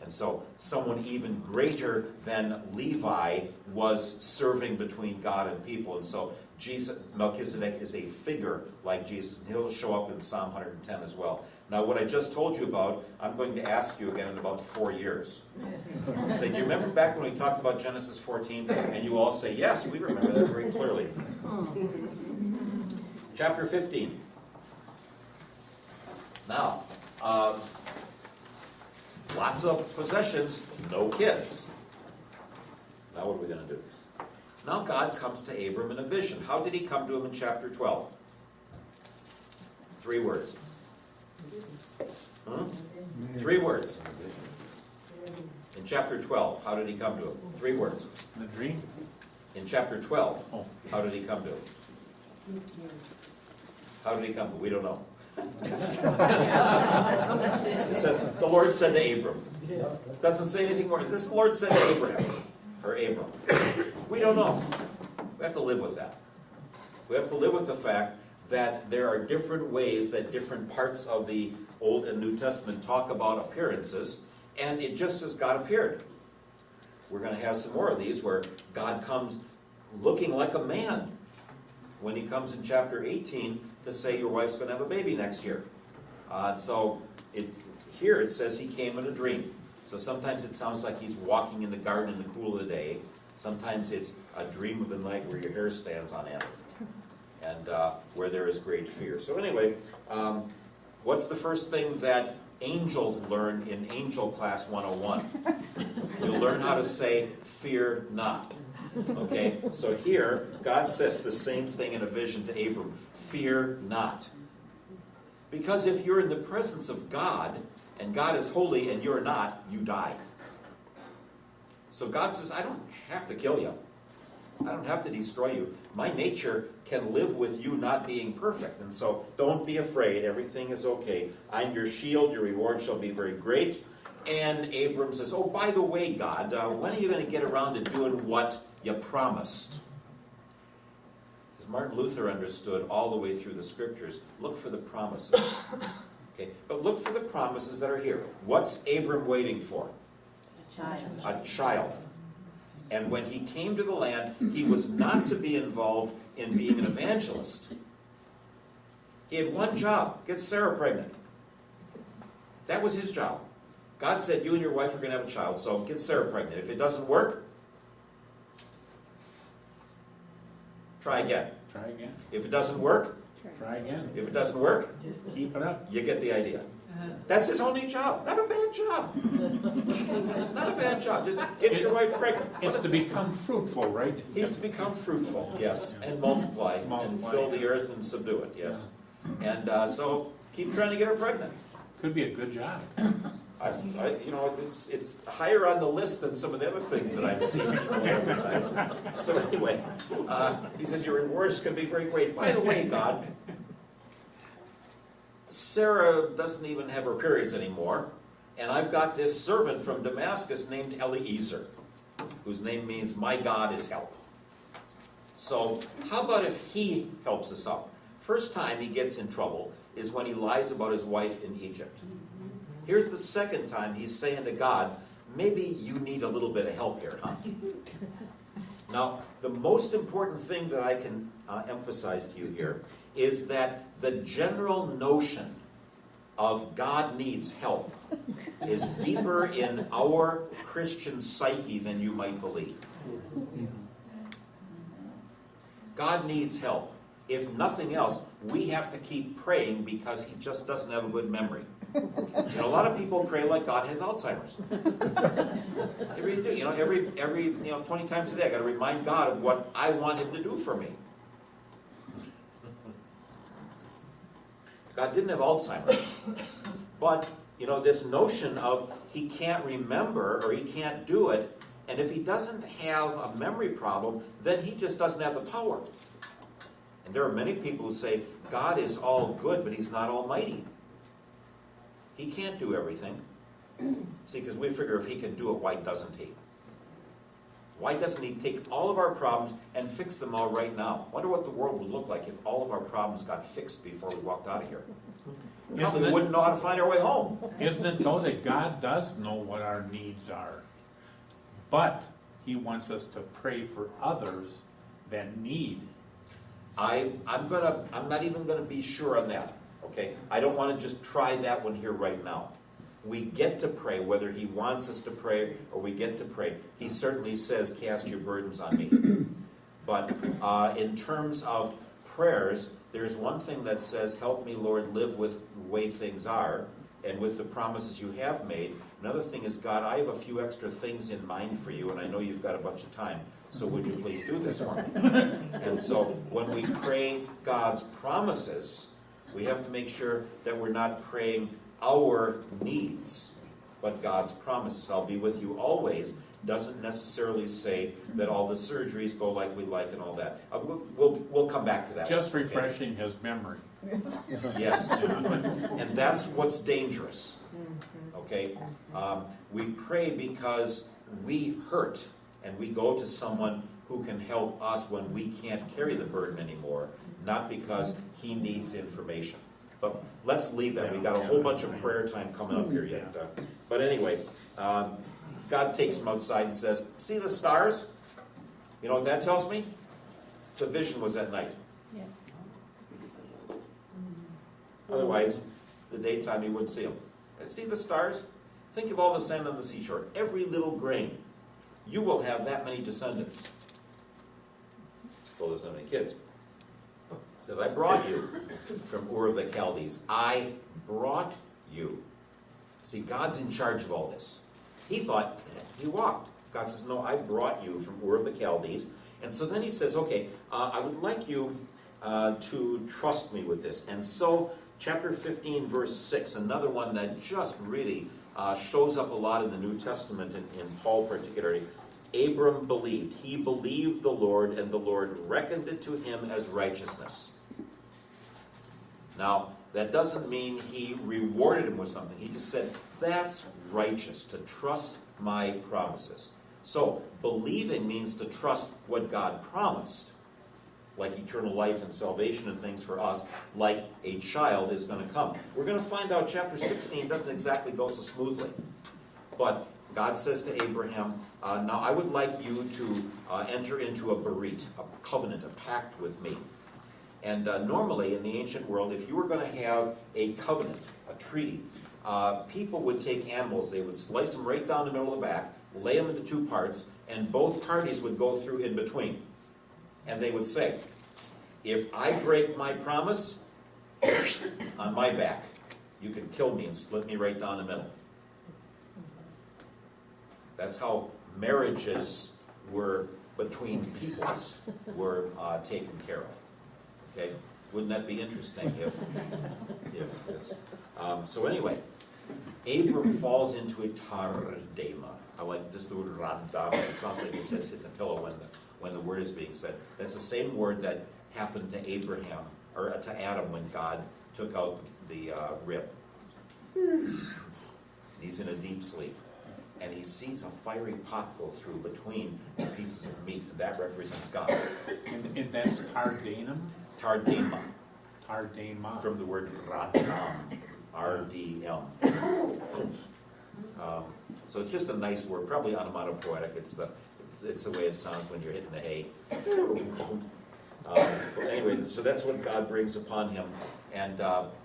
And so someone even greater than Levi was serving between God and people. And so Melchizedek is a figure like Jesus, and he'll show up in Psalm 110 as well. Now, what I just told you about, I'm going to ask you again in about 4 years. Say, do you remember back when we talked about Genesis 14? And you all say, yes, we remember that very clearly. Chapter 15. Now, lots of possessions, no kids. Now what are we going to do? Now God comes to Abram in a vision. How did he come to him in chapter 12? 3 words. 3 words. In chapter 12, how did he come to him? 3 words. In a dream? In chapter 12, how did he come to him? How did he come to him? We don't know. It says, the Lord said to Abram. It doesn't say anything more. This Lord said to Abraham, or Abram. We don't know. We have to live with that. We have to live with the fact that there are different ways that different parts of the Old and New Testament talk about appearances, and it just as God appeared. We're going to have some more of these where God comes looking like a man when he comes in chapter 18 to say your wife's going to have a baby next year. Here it says he came in a dream. So sometimes it sounds like he's walking in the garden in the cool of the day. Sometimes it's a dream of the night where your hair stands on end and where there is great fear. So anyway, what's the first thing that angels learn in Angel Class 101? You'll learn how to say, fear not. Okay, so here, God says the same thing in a vision to Abram, fear not. Because if you're in the presence of God, and God is holy and you're not, you die. So God says, I don't have to kill you. I don't have to destroy you. My nature can live with you not being perfect. And so don't be afraid. Everything is okay. I'm your shield. Your reward shall be very great. And Abram says, oh, by the way, God, when are you going to get around to doing what you promised? As Martin Luther understood all the way through the scriptures, look for the promises. Okay, but look for the promises that are here. What's Abram waiting for? A child. And when he came to the land, he was not to be involved in being an evangelist. He had one job, get Sarah pregnant. That was his job. God said, you and your wife are going to have a child, so get Sarah pregnant. If it doesn't work, try again. Try again. If it doesn't work, Try again. if it doesn't work, Keep it up. you get the idea. That's his only job. Not a bad job. Not a bad job. Just get your wife pregnant. It's to become fruitful, right? He's to become fruitful, yes, and multiply, and fill the earth and subdue it, yes. And so keep trying to get her pregnant. Could be a good job. It's higher on the list than some of the other things that I've seen people advertise. So anyway, he says your rewards can be very great. By the way, God, Sarah doesn't even have her periods anymore, and I've got this servant from Damascus named Eliezer, whose name means my God is help. So how about if he helps us out? First time he gets in trouble is when he lies about his wife in Egypt. Here's the second time he's saying to God, maybe you need a little bit of help here, huh? Now, the most important thing that I can emphasize to you here is that the general notion of God needs help is deeper in our Christian psyche than you might believe. God needs help. If nothing else, we have to keep praying because he just doesn't have a good memory. A lot of people pray like God has Alzheimer's. They really do. Every 20 times a day, I got to remind God of what I want him to do for me. God didn't have Alzheimer's, but this notion of he can't remember or he can't do it, and if he doesn't have a memory problem, then he just doesn't have the power. And there are many people who say God is all good, but he's not almighty. He can't do everything. See, because we figure if he can do it, why doesn't he? Why doesn't he take all of our problems and fix them all right now? Wonder what the world would look like if all of our problems got fixed before we walked out of here. We probably wouldn't know how to find our way home. Isn't it though that God does know what our needs are? But he wants us to pray for others that need. I'm not even going to be sure on that. Okay, I don't want to just try that one here right now. We get to pray, whether he wants us to pray or we get to pray. He certainly says, cast your burdens on me. But in terms of prayers, there's one thing that says, help me, Lord, live with the way things are and with the promises you have made. Another thing is, God, I have a few extra things in mind for you, and I know you've got a bunch of time, so would you please do this for me? And so when we pray God's promises, we have to make sure that we're not praying our needs, but God's promises. I'll be with you always doesn't necessarily say that all the surgeries go like we like and all that. We'll come back to that. Just refreshing his memory. Yes, and that's what's dangerous. Okay, we pray because we hurt, and we go to someone who can help us when we can't carry the burden anymore, not because he needs information. But let's leave that. We got a whole bunch of prayer time coming up here yet. But anyway, God takes him outside and says, see the stars? You know what that tells me? The vision was at night. Yeah. Otherwise, the daytime he wouldn't see them. See the stars? Think of all the sand on the seashore. Every little grain. You will have that many descendants. Still doesn't have any kids. He says, I brought you from Ur of the Chaldees. I brought you. See, God's in charge of all this. He thought he walked. God says, no, I brought you from Ur of the Chaldees. And so then he says, okay, I would like you to trust me with this. And so, chapter 15, verse 6, another one that just really shows up a lot in the New Testament, in Paul particularly. Abram believed. He believed the Lord, and the Lord reckoned it to him as righteousness. Now, that doesn't mean he rewarded him with something. He just said, that's righteous, to trust my promises. So, believing means to trust what God promised, like eternal life and salvation and things for us, like a child is going to come. We're going to find out chapter 16 doesn't exactly go so smoothly. But God says to Abraham, now I would like you to enter into a berit, a covenant, a pact with me. And normally in the ancient world, if you were going to have a covenant, a treaty, people would take animals, they would slice them right down the middle of the back, lay them into two parts, and both parties would go through in between. And they would say, if I break my promise, on my back, you can kill me and split me right down the middle. That's how marriages were between peoples were taken care of. Okay, wouldn't that be interesting if yes. So anyway, Abram falls into a tardema. I like just the word radama. It sounds like his head's hitting the pillow when the word is being said. That's the same word that happened to Abraham or to Adam when God took out the rib. He's in a deep sleep. And he sees a fiery pot go through between the pieces of meat, and that represents God. And that's Tardanum? Tardema, Tardema. from the word radam, R-D-M. So it's just a nice word, probably onomatopoetic. It's the way it sounds when you're hitting the hay. Anyway, so that's what God brings upon him. And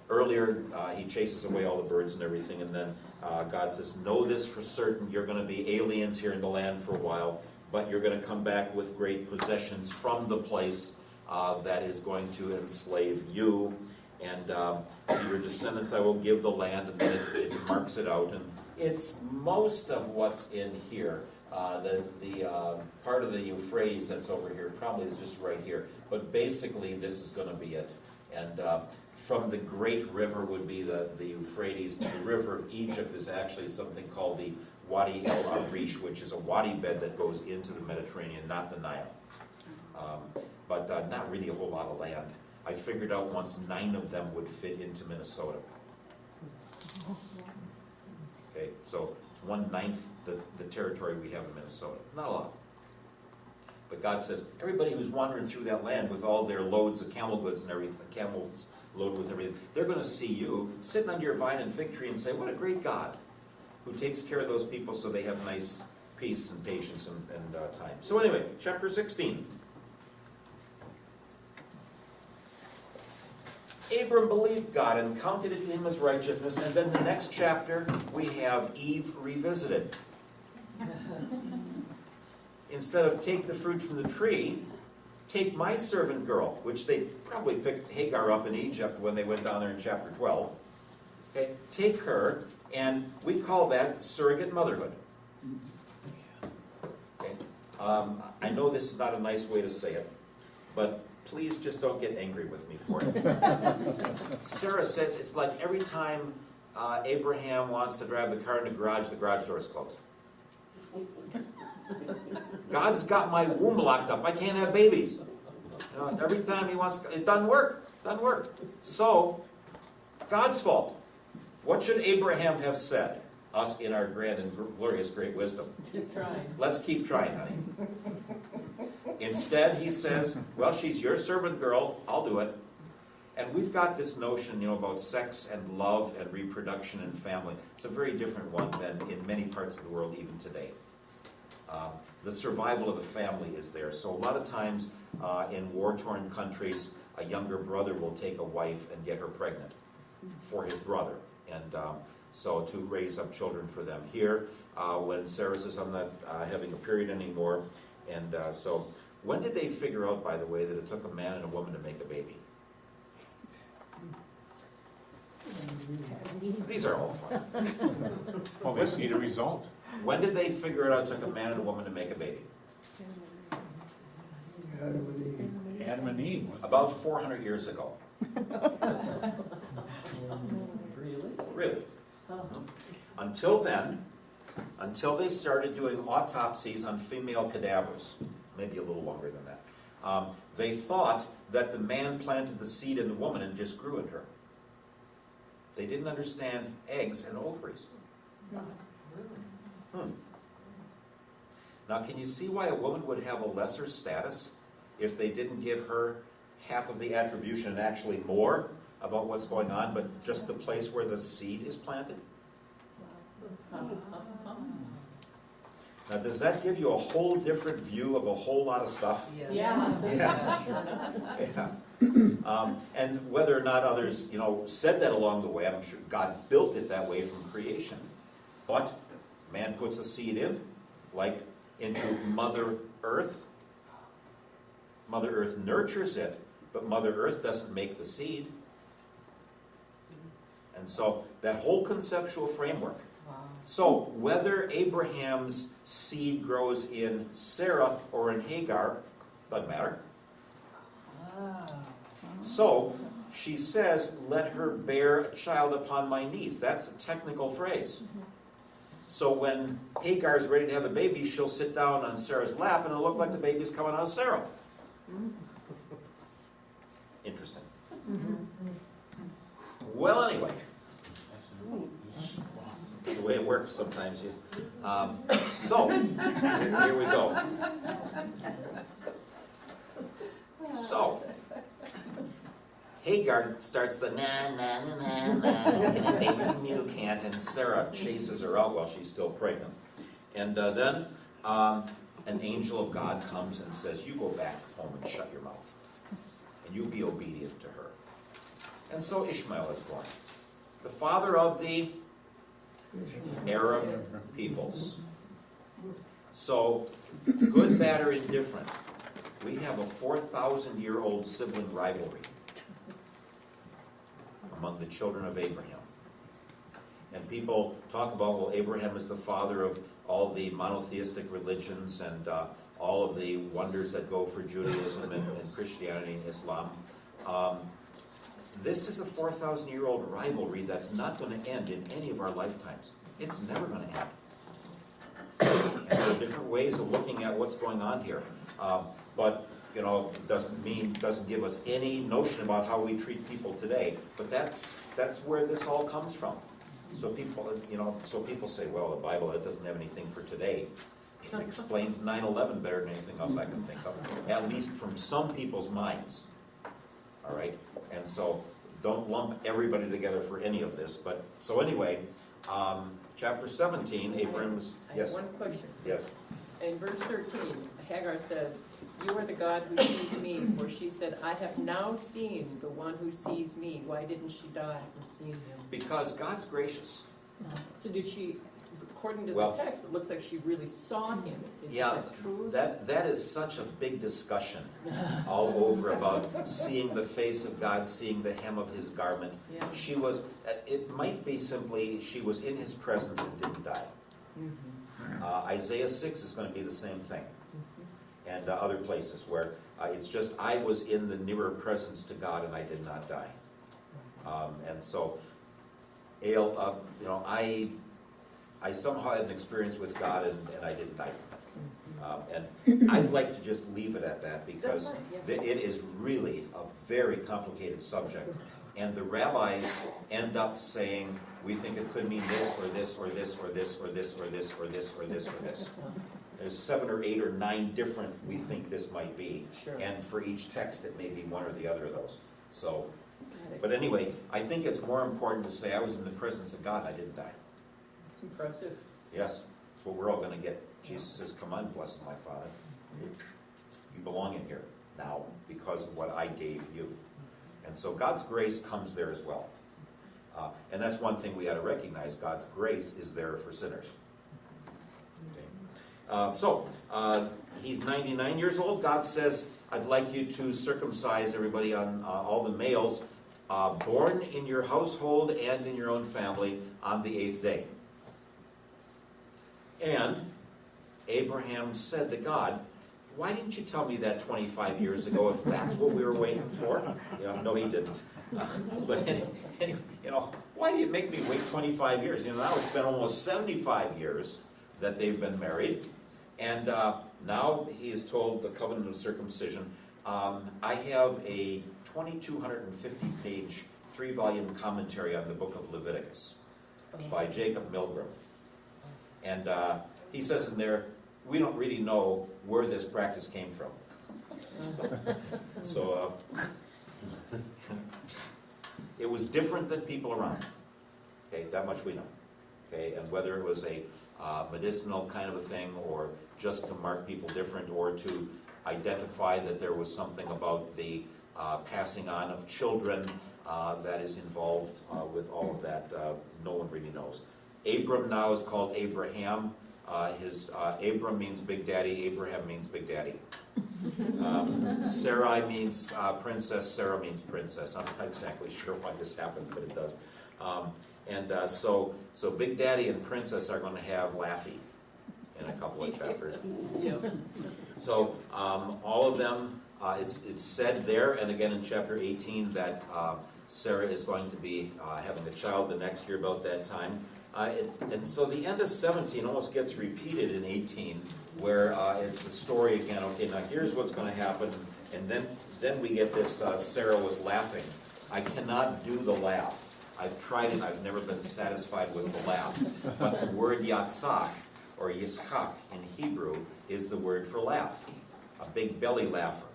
earlier, he chases away all the birds and everything, and then God says, know this for certain, you're going to be aliens here in the land for a while, but you're going to come back with great possessions from the place that is going to enslave you. And to your descendants I will give the land, and then it marks it out. And it's most of what's in here. The part of the Euphrates that's over here probably is just right here. But basically this is going to be it. And from the great river would be the Euphrates. The river of Egypt is actually something called the Wadi El Arish, which is a wadi bed that goes into the Mediterranean, not the Nile. But not really a whole lot of land. I figured out once 9 of them would fit into Minnesota. Okay, so it's 1/9 the territory we have in Minnesota. Not a lot. But God says, everybody who's wandering through that land with all their loads of camel goods and everything, camels loaded with everything, they're going to see you sitting under your vine and fig tree and say, what a great God who takes care of those people so they have nice peace and patience and time. So anyway, chapter 16. Abram believed God and counted it to him as righteousness. And then the next chapter, we have Eve revisited. Instead of take the fruit from the tree, take my servant girl, which they probably picked Hagar up in Egypt when they went down there in chapter 12. Okay, take her, and we call that surrogate motherhood. Okay, I know this is not a nice way to say it, but please just don't get angry with me for it. Sarah says it's like every time Abraham wants to drive the car in the garage door is closed. God's got my womb locked up. I can't have babies. You know, every time he wants, it doesn't work. So, it's God's fault. What should Abraham have said? Us in our grand and glorious great wisdom. Keep trying. Let's keep trying, honey. Instead, he says, well, she's your servant girl, I'll do it. And we've got this notion, about sex and love and reproduction and family. It's a very different one than in many parts of the world even today. The survival of the family is there. So a lot of times in war-torn countries, a younger brother will take a wife and get her pregnant for his brother. And so to raise up children for them. Here, when Sarah says, I'm not having a period anymore. And so when did they figure out, by the way, that it took a man and a woman to make a baby? These are all fun. Well, we see the result. When did they figure it out it took a man and a woman to make a baby? Adam and Eve. About 400 years ago. Really? Until then, until they started doing autopsies on female cadavers, maybe a little longer than that, they thought that the man planted the seed in the woman and just grew in her. They didn't understand eggs and ovaries. Now, can you see why a woman would have a lesser status if they didn't give her half of the attribution and actually more about what's going on, but just the place where the seed is planted? Now, does that give you a whole different view of a whole lot of stuff? Yeah. Yeah. And whether or not others, said that along the way, I'm sure God built it that way from creation. But man puts a seed in, like into Mother Earth. Mother Earth nurtures it, but Mother Earth doesn't make the seed. And so that whole conceptual framework. So whether Abraham's seed grows in Sarah or in Hagar, doesn't matter. So she says, let her bear a child upon my knees. That's a technical phrase. So when Hagar's ready to have the baby, she'll sit down on Sarah's lap and it'll look like the baby's coming out of Sarah. Interesting. Well, anyway. That's the way it works sometimes. So, here we go. So, Hagar starts the babies and you can't, and Sarah chases her out while she's still pregnant. And then an angel of God comes and says, you go back home and shut your mouth, and you be obedient to her. And so Ishmael is born, the father of the Arab peoples. So, good, bad, or indifferent, we have a 4,000-year-old sibling rivalry among the children of Abraham. And people talk about, well, Abraham is the father of all the monotheistic religions and all of the wonders that go for Judaism and Christianity and Islam. This is a 4,000-year-old rivalry that's not going to end in any of our lifetimes. It's never going to end. And there are different ways of looking at what's going on here. But doesn't give us any notion about how we treat people today. But that's where this all comes from. So people say, well, the Bible, that doesn't have anything for today. It explains 9/11 better than anything else I can think of, at least from some people's minds. All right, and so don't lump everybody together for any of this. But so anyway, chapter 17, Abraham's. I have Yes. one question. Yes. In verse 13, Hagar says, you are the God who sees me, for she said, I have now seen the one who sees me. Why didn't she die from seeing him? Because God's gracious. So did she, according to Well, the text, it looks like she really saw him. Is Yeah, that true? that is such a big discussion all over about seeing the face of God, seeing the hem of his garment. Yeah. She was, it might be simply, she was in his presence and didn't die. Isaiah 6 is going to be the same thing. And other places where it's just, I was in the nearer presence to God and I did not die. And so, I somehow had an experience with God and I didn't die from it. And I'd like to just leave it at that because it is really a very complicated subject. And the rabbis end up saying, we think it could mean this or this or this or this or this or this or this or this or this. There's 7 or 8 or 9 different we think this might be. Sure. And for each text, it may be one or the other of those. So, Got it. but anyway, I think it's more important to say I was in the presence of God, I didn't die. It's impressive. Yes, that's what we're all gonna get. Jesus says, come on, blessed my Father. You belong in here now because of what I gave you. And so God's grace comes there as well. And that's one thing we ought to recognize. God's grace is there for sinners. Okay. He's 99 years old. God says, I'd like you to circumcise everybody on all the males born in your household and in your own family on the 8th day. And Abraham said to God, why didn't you tell me that 25 years ago if that's what we were waiting for? No, he didn't. But anyway, why do you make me wait 25 years? Now it's been almost 75 years that they've been married. And now he is told the covenant of circumcision. I have a 2,250-page, 3-volume commentary on the book of Leviticus by Jacob Milgram. And he says in there, we don't really know where this practice came from. So it was different than people around. Okay, that much we know. Okay, and whether it was a medicinal kind of a thing, or just to mark people different, or to identify that there was something about the passing on of children that is involved with all of that, no one really knows. Abram now is called Abraham. Abram means big daddy, Abraham means big daddy. Sarai means princess, Sarah means princess. I'm not exactly sure why this happens, but it does. So big daddy and princess are going to have Laffy in a couple of chapters. Yeah. So all of them, it's said there, and again in chapter 18, that Sarah is going to be having a child the next year about that time. And so the end of 17 almost gets repeated in 18, where it's the story again. Okay, now here's what's going to happen, and then we get this. Sarah was laughing. I cannot do the laugh. I've tried it. I've never been satisfied with the laugh. But the word yatzach or yitzchak in Hebrew is the word for laugh, a big belly laugher.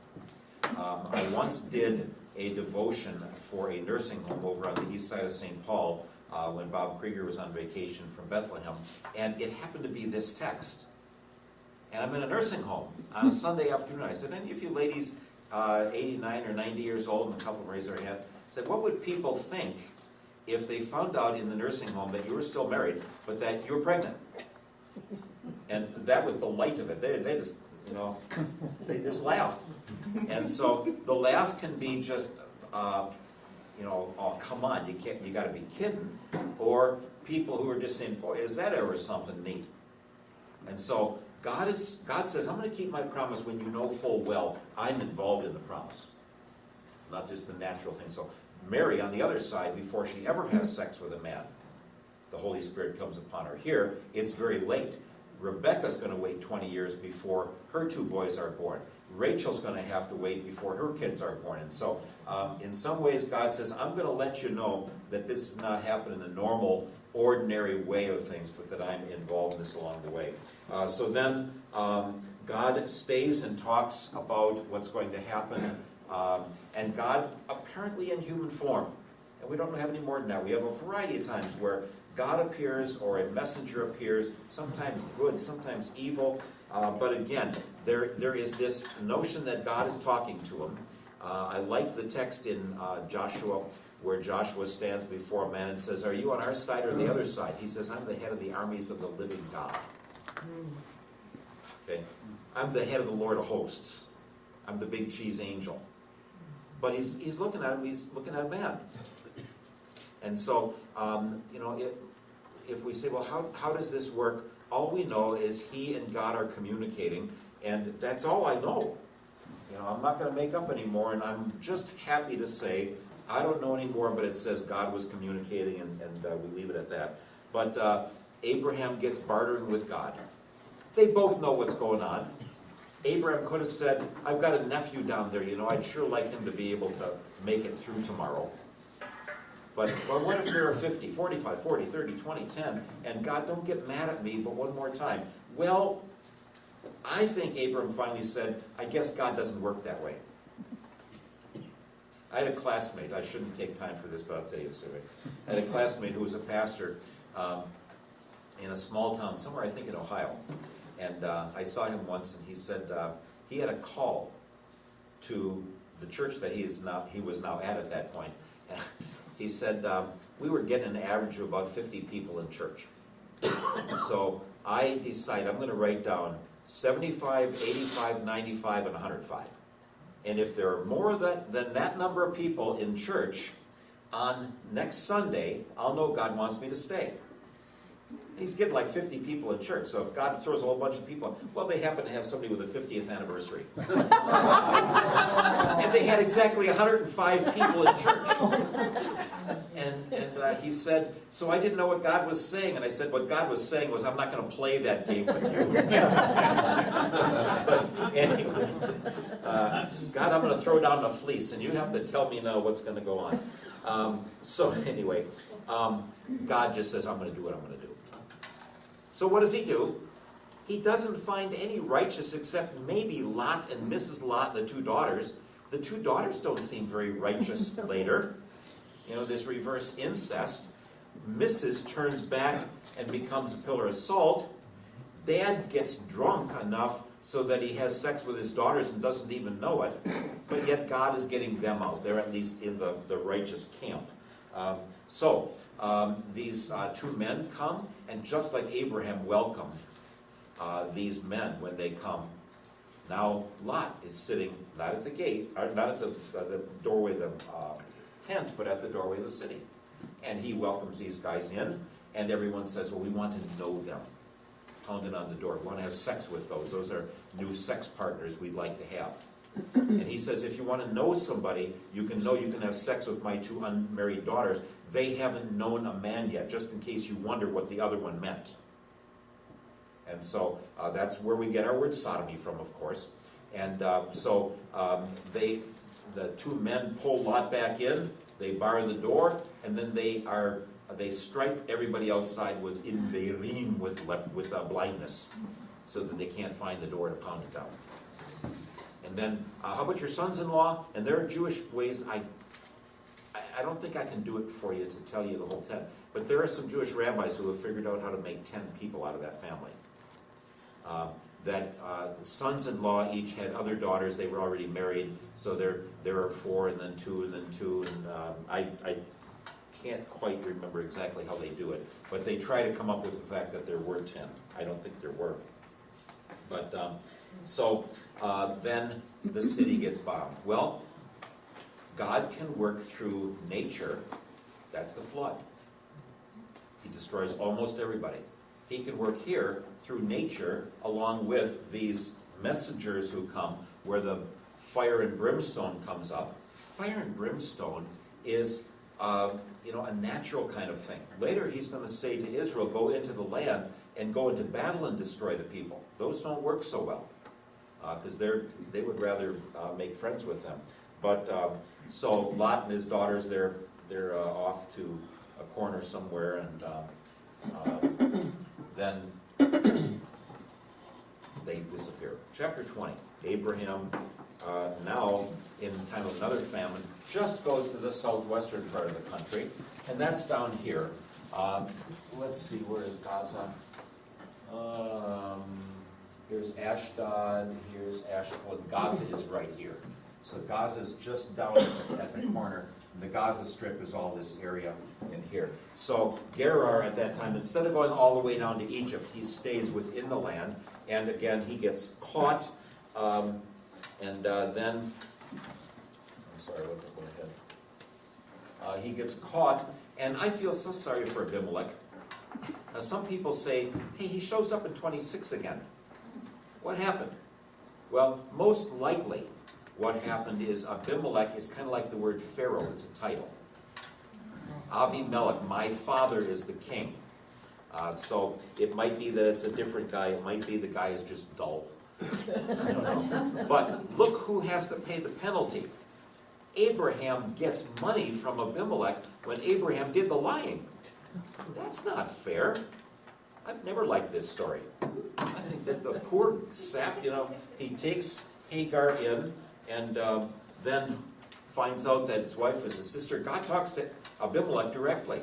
I once did a devotion for a nursing home over on the east side of St. Paul. When Bob Krieger was on vacation from Bethlehem, and it happened to be this text. And I'm in a nursing home on a Sunday afternoon. I said, any of you ladies 89 or 90 years old, and a couple raised their hand, said, what would people think if they found out in the nursing home that you were still married, but that you were pregnant? And that was the light of it. They just, they just laughed. And so the laugh can be just... oh, come on, you got to be kidding. Or people who are just saying, boy, is that ever something neat? And so God says, I'm going to keep my promise when you know full well I'm involved in the promise. Not just the natural thing. So Mary, on the other side, before she ever has sex with a man, the Holy Spirit comes upon her. Here, it's very late. Rebecca's going to wait 20 years before her 2 boys are born. Rachel's going to have to wait before her kids are born. And so, in some ways, God says, I'm going to let you know that this is not happening in the normal, ordinary way of things, but that I'm involved in this along the way. So then, God stays and talks about what's going to happen. And God, apparently in human form, and we don't have any more than that. We have a variety of times where God appears or a messenger appears, sometimes good, sometimes evil. But again, there is this notion that God is talking to him. I like the text in Joshua where Joshua stands before a man and says, are you on our side or the other side? He says, I'm the head of the armies of the living God. Okay, I'm the head of the Lord of hosts. I'm the big cheese angel. But he's looking at him, he's looking at man. And so, if we say, well, how does this work? All we know is he and God are communicating, and that's all I know. I'm not going to make up anymore, and I'm just happy to say, I don't know anymore, but it says God was communicating, and we leave it at that. But Abraham gets bartering with God. They both know what's going on. Abraham could have said, I've got a nephew down there, I'd sure like him to be able to make it through tomorrow. But what if there are 50, 45, 40, 30, 20, 10, and God, don't get mad at me, but one more time. Well, I think Abram finally said, I guess God doesn't work that way. I had a classmate, I shouldn't take time for this, but I'll tell you this anyway. I had a classmate who was a pastor in a small town, somewhere I think in Ohio. And I saw him once, and he said he had a call to the church that he was now at that point. He said, we were getting an average of about 50 people in church. So I decided I'm going to write down 75, 85, 95, and 105. And if there are more than that number of people in church on next Sunday, I'll know God wants me to stay. And he's getting like 50 people in church, so if God throws a whole bunch of people, well, they happen to have somebody with a 50th anniversary. And they had exactly 105 people in church. And he said, so I didn't know what God was saying. And I said, what God was saying was, I'm not going to play that game with you. But anyway, God, I'm going to throw down the fleece, and you have to tell me now what's going to go on. So anyway, God just says, I'm going to do what I'm going to do. So what does he do? He doesn't find any righteous except maybe Lot and Mrs. Lot, the two daughters. The two daughters don't seem very righteous later. You know, this reverse incest. Mrs. turns back and becomes a pillar of salt. Dad gets drunk enough so that he has sex with his daughters and doesn't even know it. But yet God is getting them out. They're at least in the righteous camp. So these two men come, and just like Abraham welcomed these men when they come, now Lot is sitting not at the gate, or not at the doorway of the tent, but at the doorway of the city. And he welcomes these guys in, and everyone says, well, we want to know them. Pounding on the door. We want to have sex with those. Those are new sex partners we'd like to have. And he says, if you want to know somebody, you can have sex with my two unmarried daughters. They haven't known a man yet, just in case you wonder what the other one meant. And so that's where we get our word sodomy from, of course. And so the two men pull Lot back in, they bar the door, and then they strike everybody outside with inverim, with blindness, so that they can't find the door to pound it down. And then, how about your sons-in-law? And there are Jewish ways. I don't think I can do it for you to tell you the whole 10. But there are some Jewish rabbis who have figured out how to make 10 people out of that family. The sons-in-law each had other daughters. They were already married. So there are 4, and then 2, and then 2. And I can't quite remember exactly how they do it. But they try to come up with the fact that there were 10. I don't think there were. But then the city gets bombed. Well, God can work through nature. That's the flood. He destroys almost everybody. He can work here through nature along with these messengers who come, where the fire and brimstone comes up. Fire and brimstone is a natural kind of thing. Later he's going to say to Israel, go into the land and go into battle and destroy the people. Those don't work so well, because they would rather make friends with them. But so Lot and his daughters, they're off to a corner somewhere, and then they disappear. Chapter 20. Abraham, now in time of another famine, just goes to the southwestern part of the country, and that's down here. Let's see, where is Gaza? Here's Ashdod, here's Ashkelon. Gaza is right here. So Gaza's just down at the corner. And the Gaza Strip is all this area in here. So Gerar at that time, instead of going all the way down to Egypt, he stays within the land. And again, he gets caught. Then, I'm sorry, what went ahead? He gets caught. And I feel so sorry for Abimelech. Now, some people say, hey, he shows up in 26 again. What happened? Well, most likely what happened is Abimelech is kind of like the word Pharaoh. It's a title. Avimelech, my father is the king. So it might be that it's a different guy. It might be the guy is just dull. I don't know. But look who has to pay the penalty. Abraham gets money from Abimelech when Abraham did the lying. That's not fair. I've never liked this story. I think that the poor sap, he takes Hagar in and then finds out that his wife is his sister. God talks to Abimelech directly.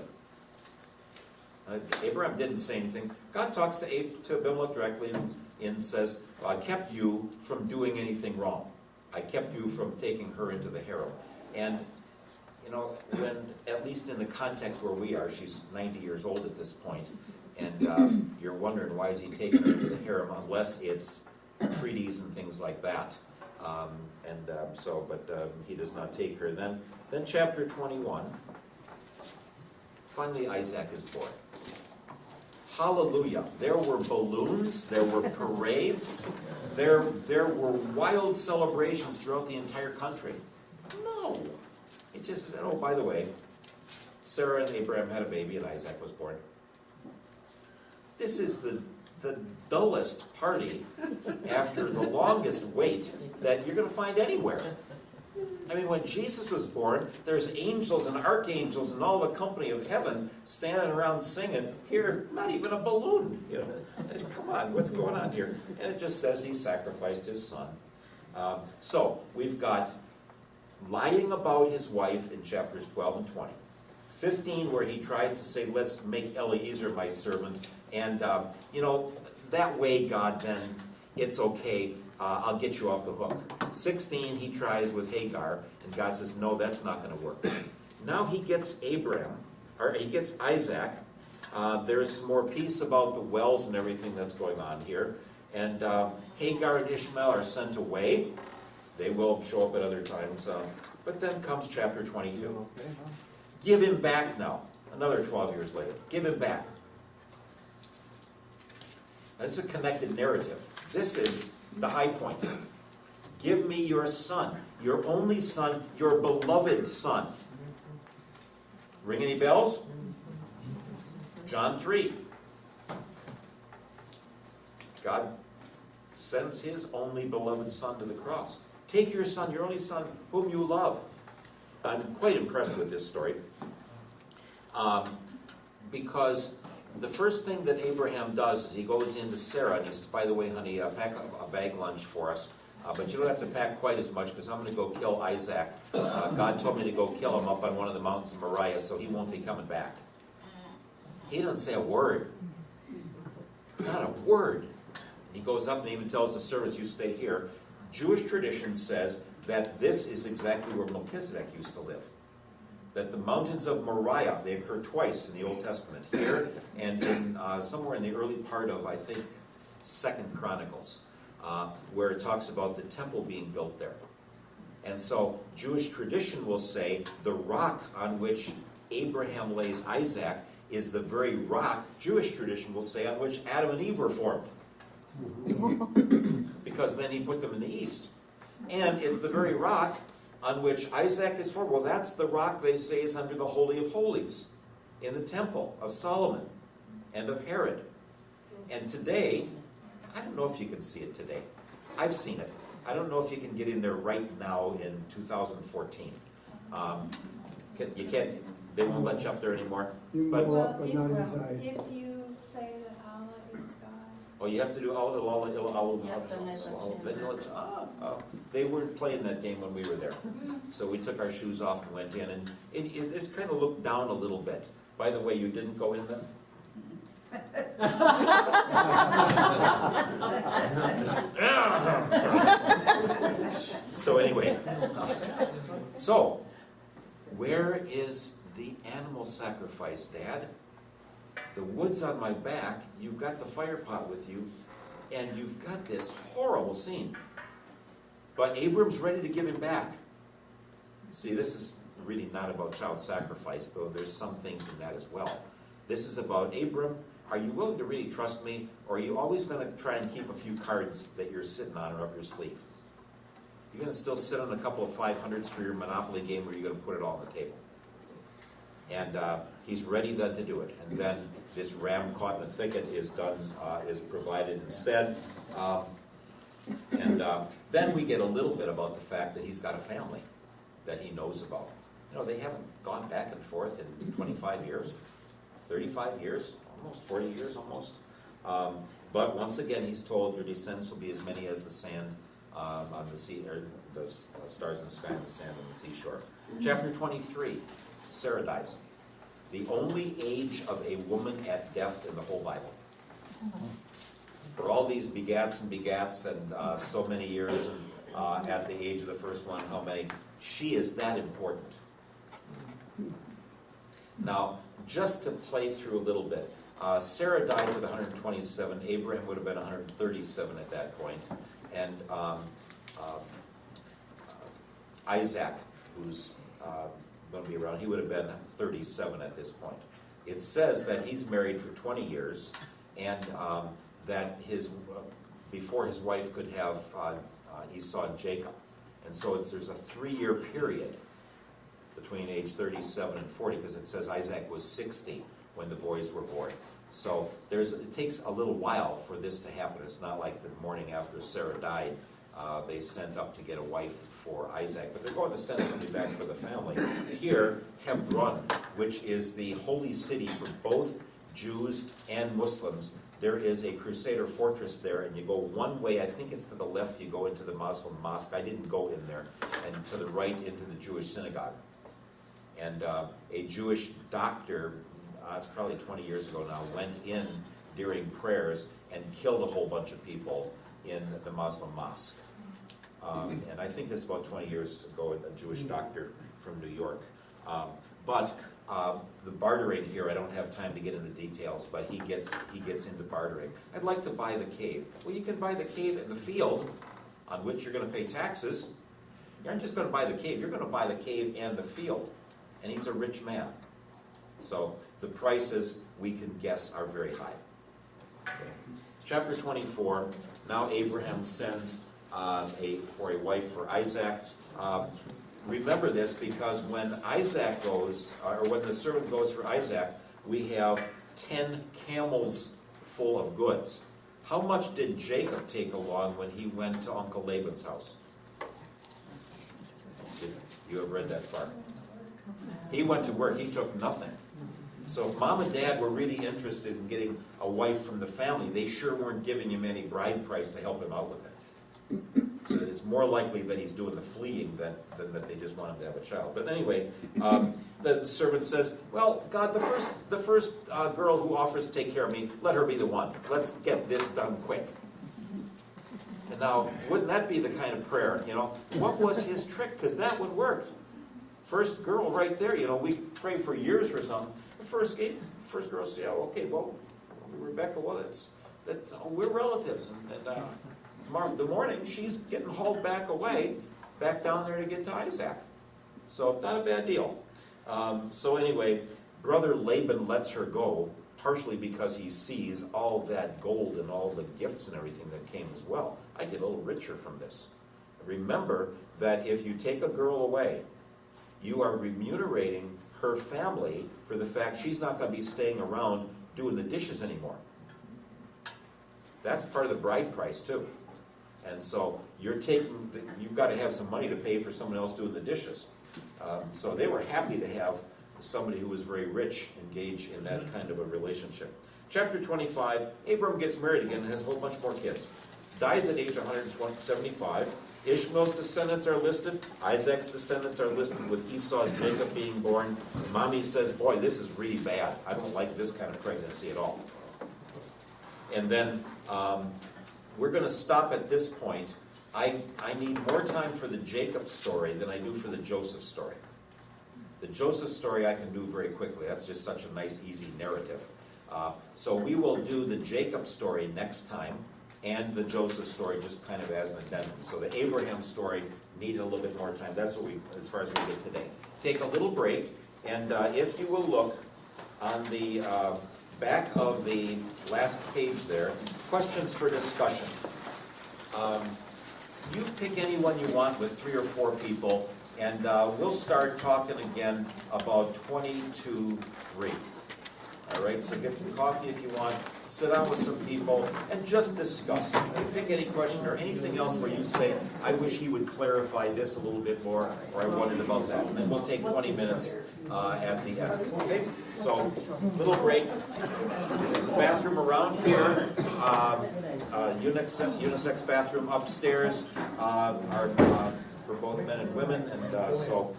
Abraham didn't say anything. God talks to Abimelech directly and says, I kept you from doing anything wrong. I kept you from taking her into the harem. And, when, at least in the context where we are, she's 90 years old at this point, and you're wondering why is he taking her into the harem unless it's treaties and things like that. But he does not take her. Then chapter 21, finally Isaac is born. Hallelujah. There were balloons, there were parades, there were wild celebrations throughout the entire country. No. It just said, oh, by the way, Sarah and Abraham had a baby and Isaac was born. This is the dullest party after the longest wait that you're going to find anywhere. I mean, when Jesus was born, there's angels and archangels and all the company of heaven standing around singing. Here, not even a balloon. Come on, what's going on here? And it just says he sacrificed his son. So we've got lying about his wife in chapters 12 and 20. 15, where he tries to say, let's make Eliezer my servant. And, that way, God, then it's okay. I'll get you off the hook. 16, he tries with Hagar, and God says, no, that's not going to work. Now he gets Isaac. There's some more peace about the wells and everything that's going on here. And Hagar and Ishmael are sent away. They will show up at other times. But then comes chapter 22. Give him back now. Another 12 years later. Give him back. That's a connected narrative. This is the high point. Give me your son, your only son, your beloved son. Ring any bells? John 3. God sends his only beloved son to the cross. Take your son, your only son, whom you love. I'm quite impressed with this story. Because the first thing that Abraham does is he goes into Sarah and he says, by the way, honey, pack a bag lunch for us. But you don't have to pack quite as much because I'm going to go kill Isaac. God told me to go kill him up on one of the mountains of Moriah, so he won't be coming back. He doesn't say a word. Not a word. He goes up and even tells the servants, you stay here. Jewish tradition says that this is exactly where Melchizedek used to live. That the mountains of Moriah, they occur twice in the Old Testament, here and in somewhere in the early part of, I think, 2nd Chronicles, where it talks about the temple being built there. And so Jewish tradition will say the rock on which Abraham lays Isaac is the very rock, Jewish tradition will say, on which Adam and Eve were formed. Because then he put them in the east. And it's the very rock on which Isaac is formed. Well, that's the rock they say is under the Holy of Holies in the temple of Solomon and of Herod. And today, I don't know if you can see it today. I've seen it. I don't know if you can get in there right now in 2014. You can't, they won't let you up there anymore. But Well, if you say that Allah is God. oh, you have to do Allah. Yep, then they let you in. They weren't playing that game when we were there. So we took our shoes off and went in, and it's kind of looked down a little bit. By the way, you didn't go in then? So anyway, so where is the animal sacrifice, Dad? The wood's on my back, you've got the fire pot with you, and you've got this horrible scene. But Abram's ready to give him back. See, this is really not about child sacrifice, though there's some things in that as well. This is about, Abram, are you willing to really trust me, or are you always going to try and keep a few cards that you're sitting on or up your sleeve? You're going to still sit on a couple of 500s for your Monopoly game, or you're going to put it all on the table? And he's ready then to do it. And then this ram caught in a thicket is done, is provided instead. Then we get a little bit about the fact that he's got a family that he knows about. You know, they haven't gone back and forth in 25 years, 35 years, almost 40 years almost. But once again, he's told your descendants will be as many as the sand on the sea, or the stars in the sky, and the sand on the seashore. Chapter 23, Sarah dies. The only age of a woman at death in the whole Bible. For all these begats and so many years, and at the age of the first one, how many? She is that important. Now, just to play through a little bit, Sarah dies at 127. Abraham would have been 137 at that point. And Isaac, who's going to be around, he would have been 37 at this point. It says that he's married for 20 years, and that before his wife could have Esau and Jacob. And so there's a 3-year period between age 37 and 40, because it says Isaac was 60 when the boys were born. So it takes a little while for this to happen. It's not like the morning after Sarah died, they sent up to get a wife for Isaac, but they're going to send somebody back for the family. Here, Hebron, which is the holy city for both Jews and Muslims, there is a Crusader fortress there, and you go one way, I think it's to the left, you go into the Muslim mosque. I didn't go in there. And to the right, into the Jewish synagogue. And a Jewish doctor, it's probably 20 years ago now, went in during prayers and killed a whole bunch of people in the Muslim mosque. And I think this about 20 years ago, a Jewish doctor from New York. But the bartering here, I don't have time to get into details, but he gets into bartering. I'd like to buy the cave. Well, you can buy the cave in the field on which you're going to pay taxes. You aren't just going to buy the cave, you're going to buy the cave and the field. And he's a rich man. So the prices, we can guess, are very high. Okay. Chapter 24, now Abraham sends for a wife for Isaac. Remember this, because when Isaac goes, or when the servant goes for Isaac, we have 10 camels full of goods. How much did Jacob take along when he went to Uncle Laban's house? You have read that far. He went to work, he took nothing. So if mom and dad were really interested in getting a wife from the family, they sure weren't giving him any bride price to help him out with it. So it's more likely that he's doing the fleeing than that they just want him to have a child. But anyway, the servant says, well, God, the first girl who offers to take care of me, let her be the one. Let's get this done quick. And now, wouldn't that be the kind of prayer, What was his trick? Because that one worked. First girl right there, we pray for years for something. The first girl says, okay, well, Rebecca, well, we're relatives. And the morning, she's getting hauled back down there to get to Isaac. So not a bad deal. So anyway, brother Laban lets her go, partially because he sees all that gold and all the gifts and everything that came as well. I get a little richer from this. Remember that if you take a girl away, you are remunerating her family for the fact she's not going to be staying around doing the dishes anymore. That's part of the bride price too. And so you've got to have some money to pay for someone else doing the dishes. So they were happy to have somebody who was very rich engage in that kind of a relationship. Chapter 25, Abram gets married again and has a whole bunch more kids. Dies at age 175. Ishmael's descendants are listed. Isaac's descendants are listed, with Esau and Jacob being born. Mommy says, boy, this is really bad. I don't like this kind of pregnancy at all. And then we're going to stop at this point. I need more time for the Jacob story than I do for the Joseph story. The Joseph story I can do very quickly. That's just such a nice, easy narrative. So we will do the Jacob story next time, and the Joseph story just kind of as an addendum. So the Abraham story needed a little bit more time. That's what as far as we get today. Take a little break, and if you will look on the back of the last page there, questions for discussion. You pick any one you want with 3 or 4 people, and we'll start talking again about 20 to 3. All right, so get some coffee if you want, sit down with some people, and just discuss. Pick any question or anything else where you say, I wish he would clarify this a little bit more, or I wondered about that. And then we'll take 20 minutes at the end. Okay, so little break. bathroom around here, unisex bathroom upstairs, are for both men and women, and so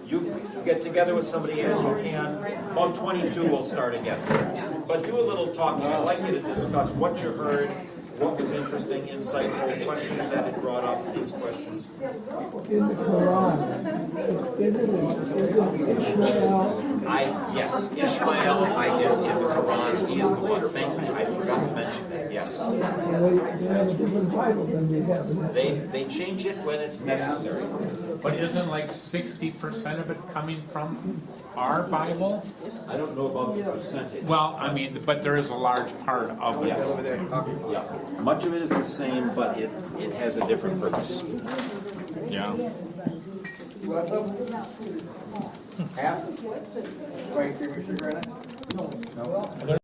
you get together with somebody as you can. About 22 will start again. But do a little talking. I'd like you to discuss what you heard, what was interesting, insightful, questions that it brought up, these questions. In the Quran, isn't Ishmael? Yes, Ishmael is in the Quran. He is the one. Thank you. I forgot to mention that. Yes. They have a different Bible than we have. in that. They change it when it's necessary. But isn't like 60% of it coming from our Bible? I don't know about the percentage. Well, I mean, but there is a large part of it. Yes. Yeah. Much of it is the same, but it has a different purpose. Yeah. Half? Wait, give me sugar in it? No.